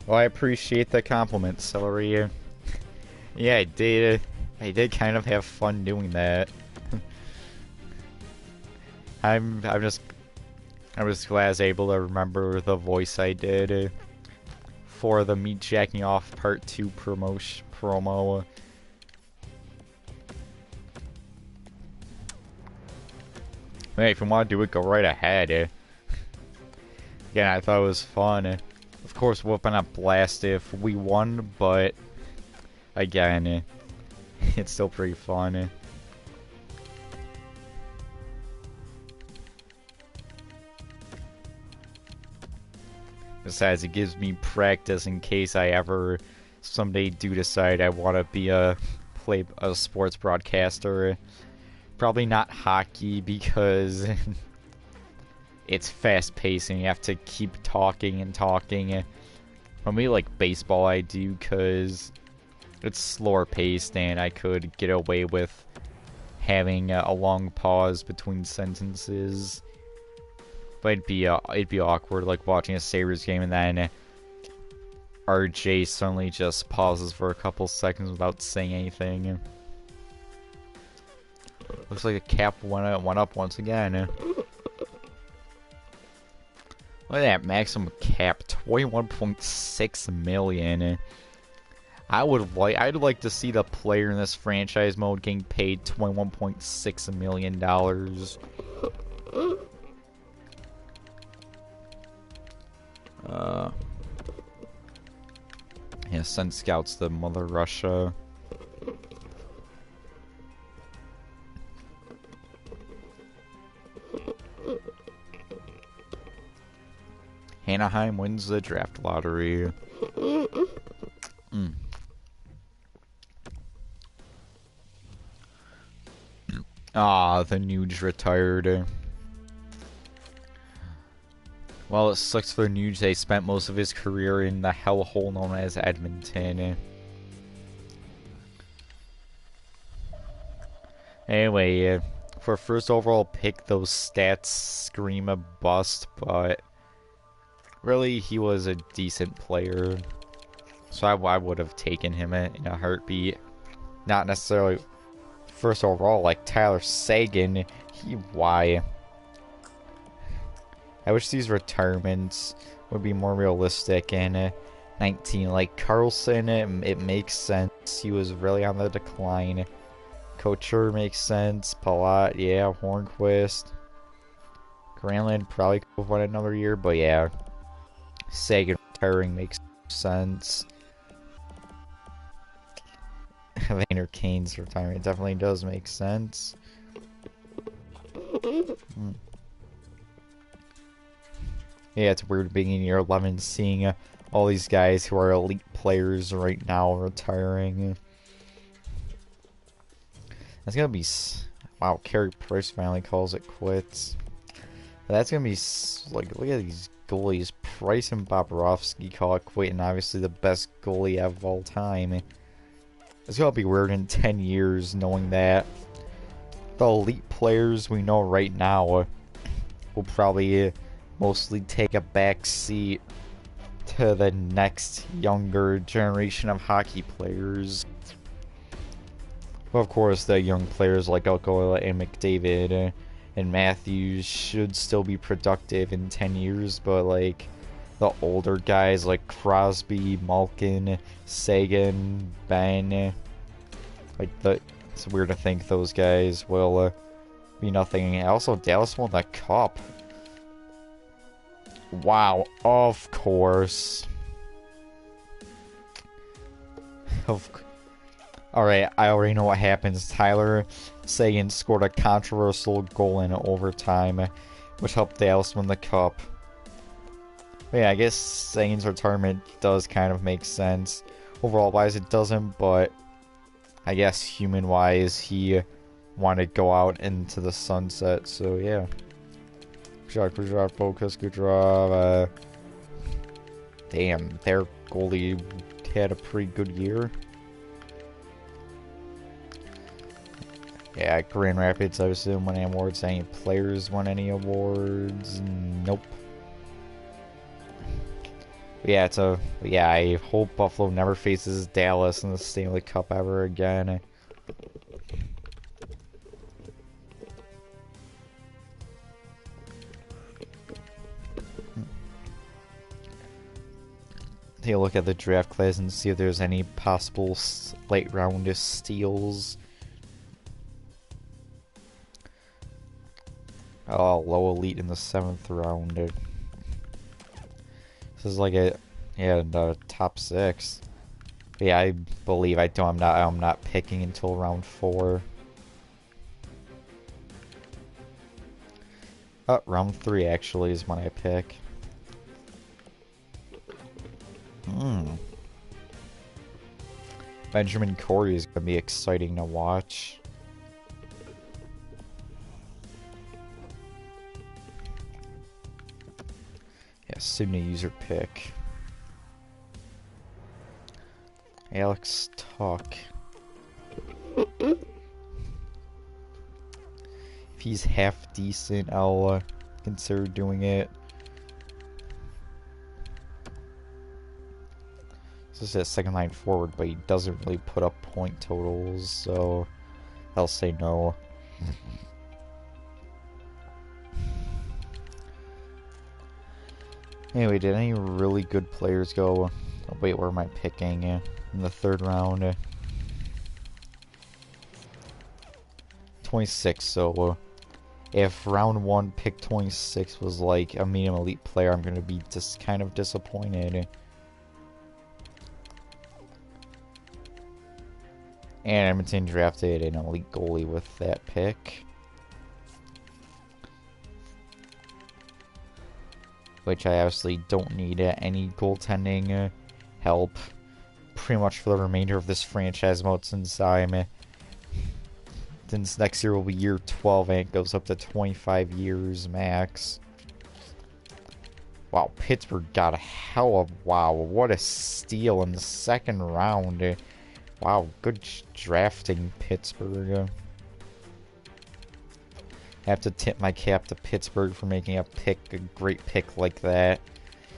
Well, I appreciate the compliment, Celery. Yeah, I did kind of have fun doing that. I'm just glad I was able to remember the voice I did for the Me Jacking Off Part 2 promo. Hey, if you want to do it, go right ahead. Again, I thought it was fun. Of course, it would have been a blast if we won, but again, it's still pretty fun. Besides, it gives me practice in case I ever someday do decide I want to be a sports broadcaster. Probably not hockey because it's fast-paced and you have to keep talking and talking. For me, like baseball, I do because it's slower-paced and I could get away with having a long pause between sentences. But it'd be awkward, like watching a Sabres game and then RJ suddenly just pauses for a couple seconds without saying anything. Looks like the cap went up once again. Look at that maximum cap, 21.6 million. I'd like to see the player in this franchise mode getting paid $21.6 million. Yeah, send scouts to Mother Russia. Anaheim wins the draft lottery. The Nuge retired. Well, it sucks for Nuge. They spent most of his career in the hellhole known as Edmonton. Anyway, for first overall pick, those stats scream a bust, but really, he was a decent player. So I would have taken him in a heartbeat. Not necessarily first overall, like Tyler Seguin. Why? I wish these retirements would be more realistic in 19. Like Carlson, it makes sense. He was really on the decline. Couture makes sense. Palat, yeah. Hornquist. Granlund probably could have won another year, but yeah. Sagan retiring makes sense. Vander Kane's retirement definitely does make sense. Yeah, it's weird being in year 11 seeing all these guys who are elite players right now retiring. That's gonna be wow. Carey Price finally calls it quits. That's gonna be like, look at these goalies. Price and Bobrovsky call it quit, and obviously the best goalie of all time. It's gonna be weird in 10 years knowing that the elite players we know right now will probably mostly take a back seat to the next younger generation of hockey players. Well, of course, the young players like Alcoa and McDavid and Matthews should still be productive in 10 years, but like the older guys like Crosby, Malkin, Sagan, Ben, like it's weird to think those guys will be nothing. Also, Dallas won the cup. Wow, of course. Alright, I already know what happens. Tyler Seguin scored a controversial goal in overtime, which helped Dallas win the cup. But yeah, I guess Seguin's retirement does kind of make sense. Overall-wise, it doesn't, but I guess human-wise, he wanted to go out into the sunset, so yeah. Good job, focus, good job. Damn, their goalie had a pretty good year. Yeah, Grand Rapids, I assume, won any awards. Any players won any awards? Nope. Yeah, yeah, I hope Buffalo never faces Dallas in the Stanley Cup ever again. Take a look at the draft class and see if there's any possible late round steals. Oh, low elite in the 7th round. This is like the top 6. But yeah, I believe I'm not picking until round 4. Round 3 actually is when I pick. Benjamin Corey is gonna be exciting to watch. Yeah, Sydney user pick. Alex Tuck. If he's half decent, I'll consider doing it. This is a second line forward, but he doesn't really put up point totals, so I'll say no. Anyway, did any really good players go? Oh, wait, where am I picking in the 3rd round? 26, so if round 1 pick 26 was like a medium elite player, I'm gonna be just kind of disappointed. And Edmonton drafted an elite goalie with that pick, which I obviously don't need any goaltending help pretty much for the remainder of this franchise mode, since next year will be year 12 and it goes up to 25 years max. Wow, Pittsburgh got a hell of... Wow, what a steal in the 2nd round. Wow, good drafting, Pittsburgh. I have to tip my cap to Pittsburgh for making a great pick like that.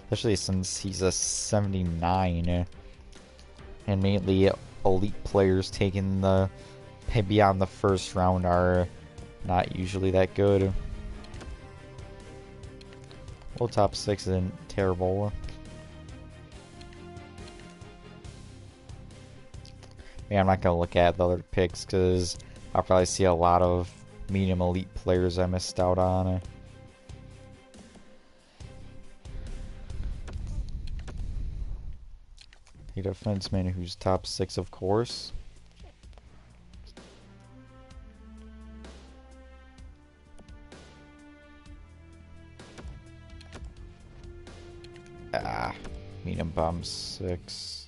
Especially since he's a 79. And mainly elite players taken beyond the 1st round are not usually that good. Well, top 6 isn't terrible. Yeah, I'm not going to look at the other picks because I'll probably see a lot of medium elite players I missed out on. A defenseman who's top 6, of course. Medium bomb 6.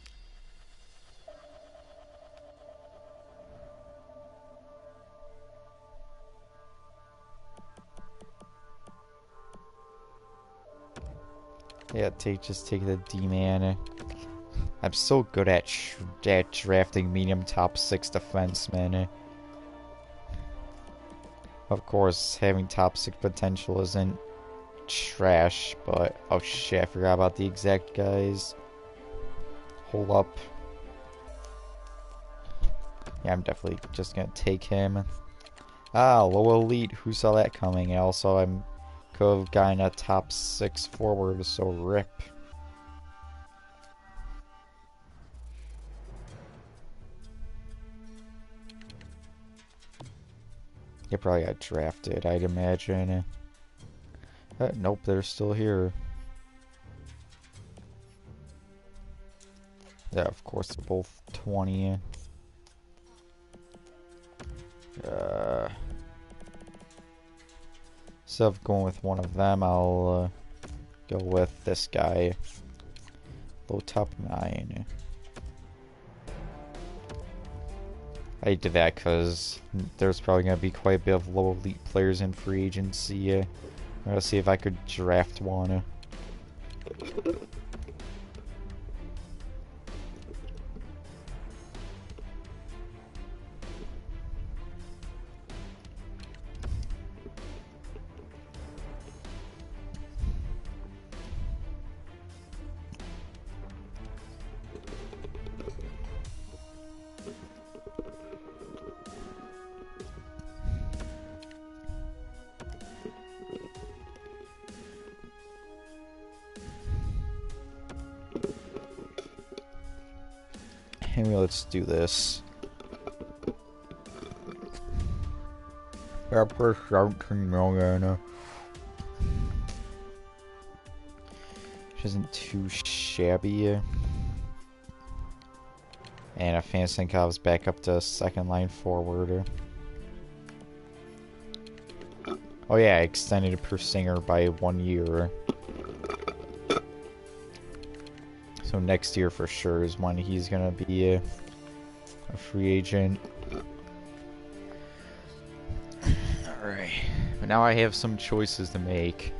Yeah, just take the D-man. I'm so good at drafting medium top 6 defensemen. Of course, having top 6 potential isn't trash, but oh shit, I forgot about the exact guys. Hold up. Yeah, I'm definitely just gonna take him. Ah, low elite, who saw that coming? And also, I'm could have gotten a top 6 forward, so rip. He probably got drafted, I'd imagine. Nope, they're still here. Yeah, of course, both 20. Instead of going with one of them, I'll go with this guy. Low top 9. I did that because there's probably going to be quite a bit of low elite players in free agency. I'm going to see if I could draft one. Anyway, let's do this. Pepper 17 million. Which isn't too shabby. And Afanasyenkov's back up to second line forward. Oh yeah, I extended Persinger by 1 year. So next year for sure is when he's gonna be a free agent. Alright. But now I have some choices to make.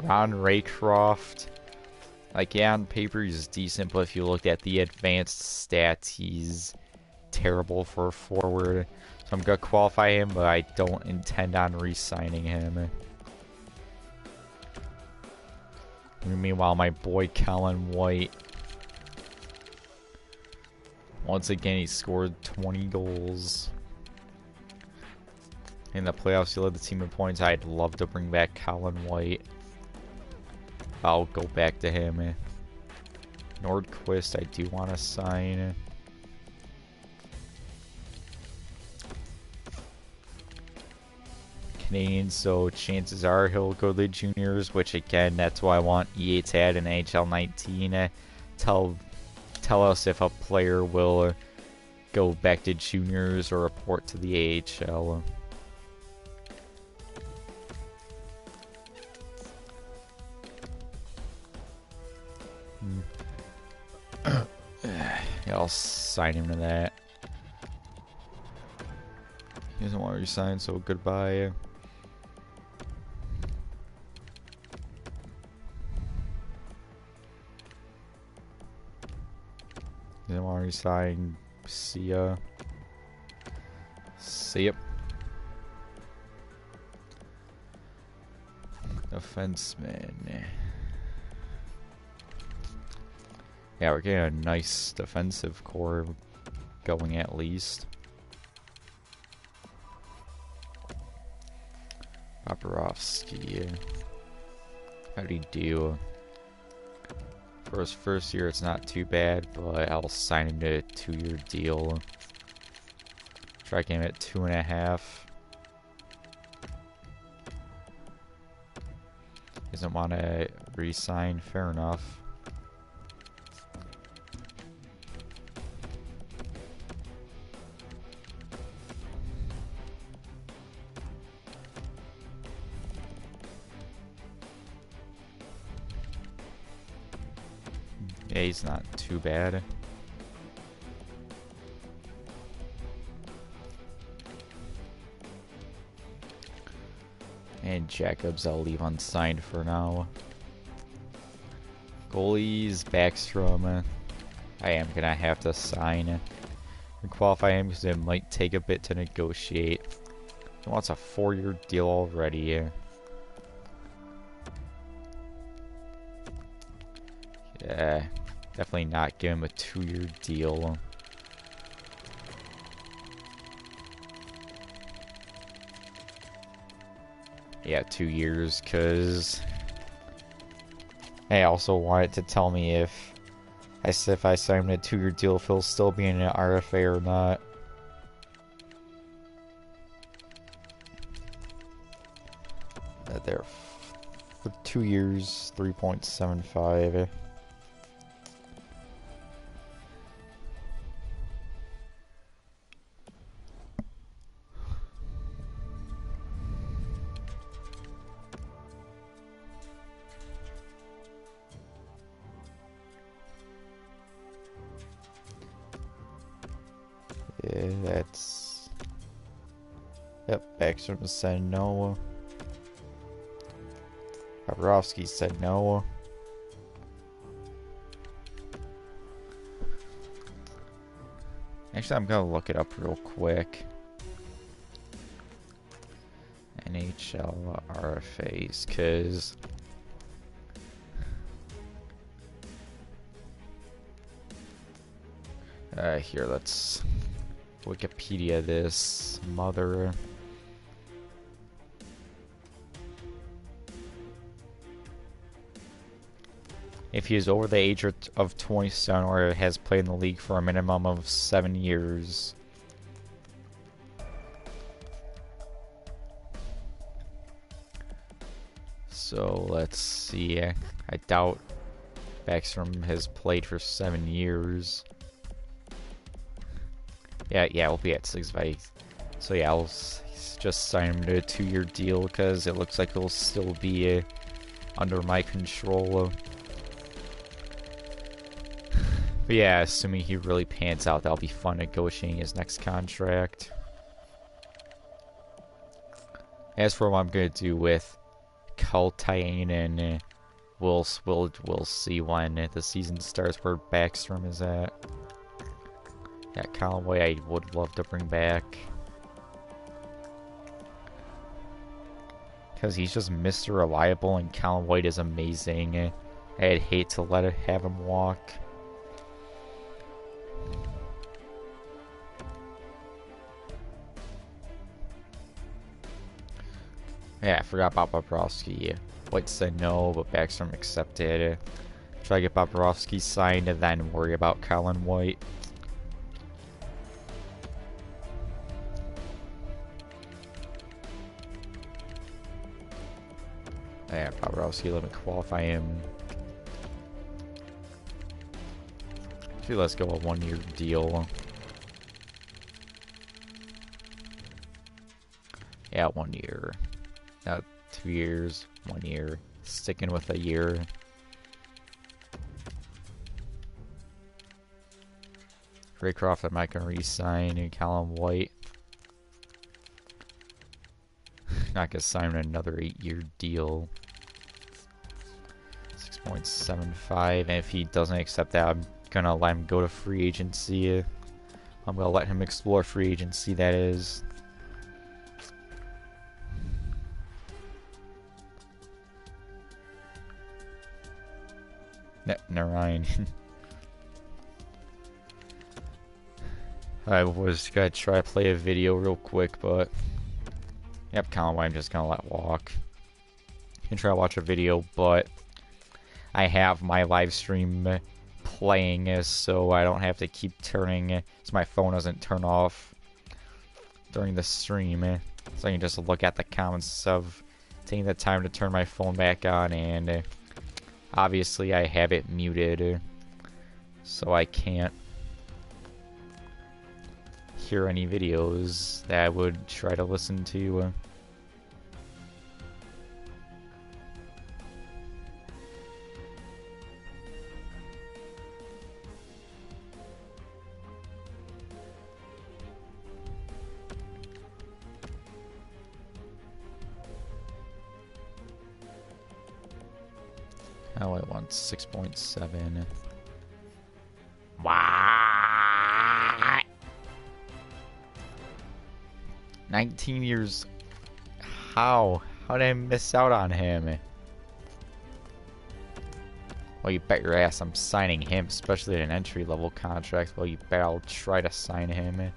Ron Raycroft. Like, yeah, on paper he's decent, but if you look at the advanced stats, he's terrible for a forward. So I'm gonna qualify him, but I don't intend on re-signing him. Meanwhile, my boy Colin White, once again, he scored 20 goals. In the playoffs, he led the team in points. I'd love to bring back Colin White. I'll go back to him. Nordquist, I do want to sign. Canadian, so chances are he'll go to the juniors, which again, that's why I want EA to add an NHL 19. Tell us if a player will go back to juniors or report to the AHL. Yeah, I'll sign him to that. He doesn't want to resign, so goodbye. He doesn't want to resign. See ya. See ya. Defenseman. Yeah, we're getting a nice defensive core going at least. Paparovsky. How do you do? For his first year, it's not too bad, but I'll sign him to a 2-year deal. Try getting him at 2.5. Doesn't want to re-sign, fair enough. Yeah, he's not too bad. And Jacobs I'll leave unsigned for now. Goalies, Backstrom, I am gonna have to sign and qualify him because it might take a bit to negotiate. He wants a 4-year deal already. Yeah, definitely not give him a 2-year deal. Yeah, 2 years, because I also wanted to tell me if I sign him a 2-year deal, if he'll still be in an RFA or not. There, for 2 years, 3.75. Yeah, that's... Yep, Backstrom said no. Bobrovsky said no. Actually, I'm gonna look it up real quick. NHL RFAs, cause here, let's Wikipedia this mother. If he is over the age of 27 or has played in the league for a minimum of 7 years. So let's see. I doubt Backstrom has played for 7 years. Yeah, we'll be at 6-5. So yeah, I'll just sign him to a 2-year deal because it looks like he'll still be under my control. But yeah, assuming he really pans out, that'll be fun negotiating his next contract. As for what I'm gonna do with Kaltainen, we'll see when the season starts where Backstrom is at. Yeah, Conway I would love to bring back. Because he's just Mr. Reliable and Colin White is amazing. I'd hate to have him walk. Yeah, I forgot about Bobrovsky. White said no, but Backstrom accepted. Try to get Bobrovsky signed and then worry about Colin White. Yeah, Bobrovsky, let me qualify him. Actually, let's go a 1-year deal. Yeah, 1 year. Not 2 years, 1 year. Sticking with a year. Raycroft, I'm not going to re-sign. And Colin White. Not going to sign another 8-year deal. 6.75. And if he doesn't accept that, I'm going to let him go to free agency. I'm going to let him explore free agency, that is. Never mind. I was gonna try to play a video real quick, but yep, Colin White I'm just gonna let walk. Can try to watch a video, but I have my live stream playing, so I don't have to keep turning, so my phone doesn't turn off during the stream. So I can just look at the comments of taking the time to turn my phone back on, and obviously I have it muted, so I can't hear any videos that I would try to listen to. Oh, I want 6.7. What? 19 years. How? How did I miss out on him? Well, you bet your ass I'm signing him, especially an entry-level contract. Well, you bet I'll try to sign him.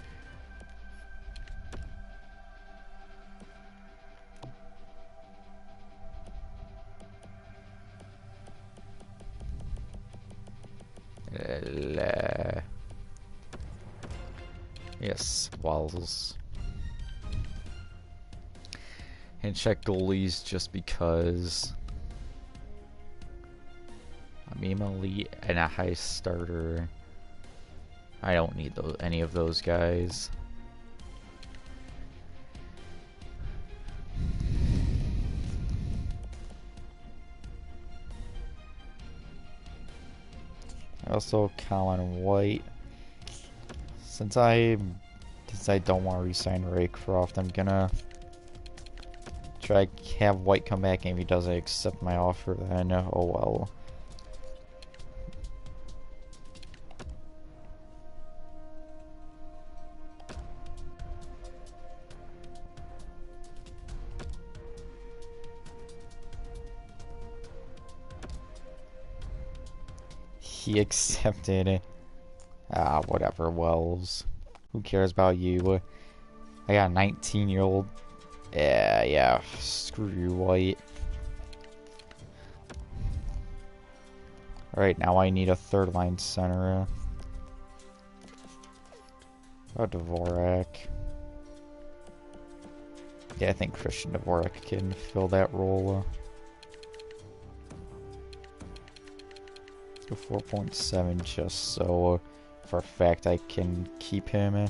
Yes, Walls. And check goalies just because I'm elite and a high starter. I don't need any of those guys. Also, Colin White. Since I don't want to re-sign Raycroft, I'm gonna try have White come back, and if he doesn't accept my offer, then oh well. He accepted. Ah, whatever, Wells. Who cares about you? I got a 19-year-old. Yeah, screw you, White. Alright, now I need a third-line center. Oh, Dvorak. Yeah, I think Christian Dvorak can fill that role. Let's go 4.7 just so for a fact I can keep him.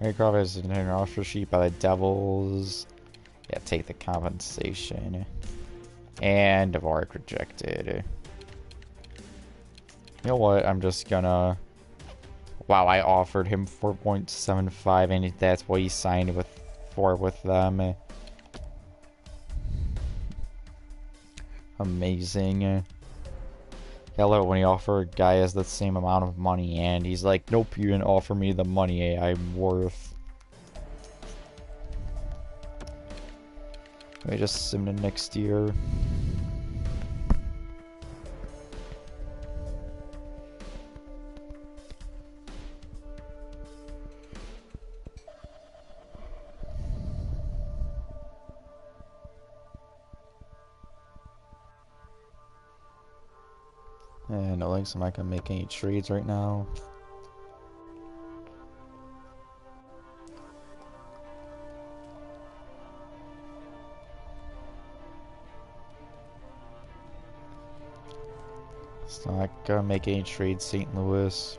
Raycroft is an offer sheet by the Devils. Yeah, take the compensation. And Dvorak rejected. You know what? I'm just gonna. Wow, I offered him 4.75, and that's what he signed for with them. Amazing. I love it when you offer a guy has the same amount of money, and he's like, "Nope, you didn't offer me the money I'm worth." Let me just sim to next year. And no links, I'm not gonna make any trades right now. It's not gonna make any trades, St. Louis.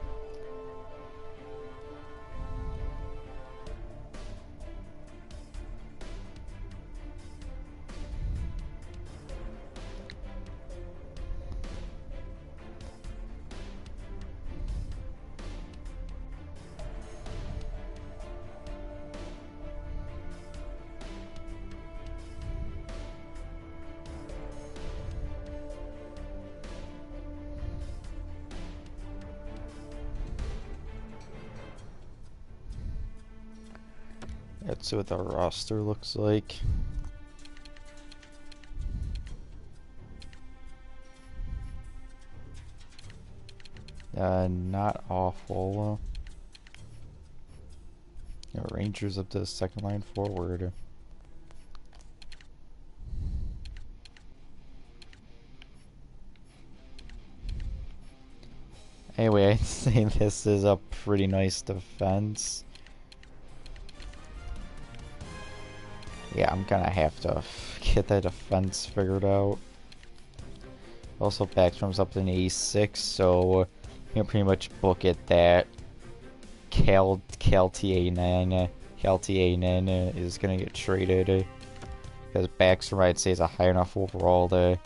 Let's see what the roster looks like. Not awful. Yeah, Rangers up to the second line forward. Anyway, I'd say this is a pretty nice defense. Yeah, I'm gonna have to get that defense figured out. Also, Backstrom's up to an 86, so you can pretty much book it that Kaltiainen is gonna get traded because Backstrom, I'd say, is a high enough overall to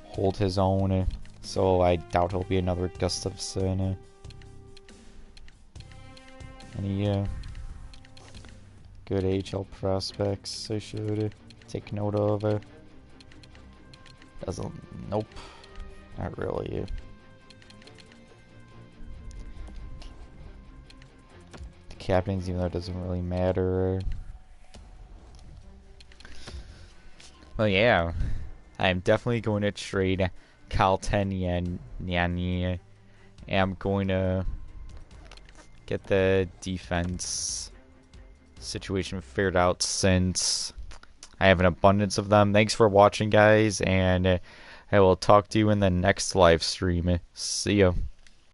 hold his own. So I doubt he'll be another Gustafsson. Any good AHL prospects I should take note of? Doesn't. Nope. Not really. The captains, even though it doesn't really matter. Well, yeah. I'm definitely going to trade Kalten Yanni. I'm going to get the defense situation figured out since I have an abundance of them. Thanks for watching, guys, and I will talk to you in the next live stream. See ya.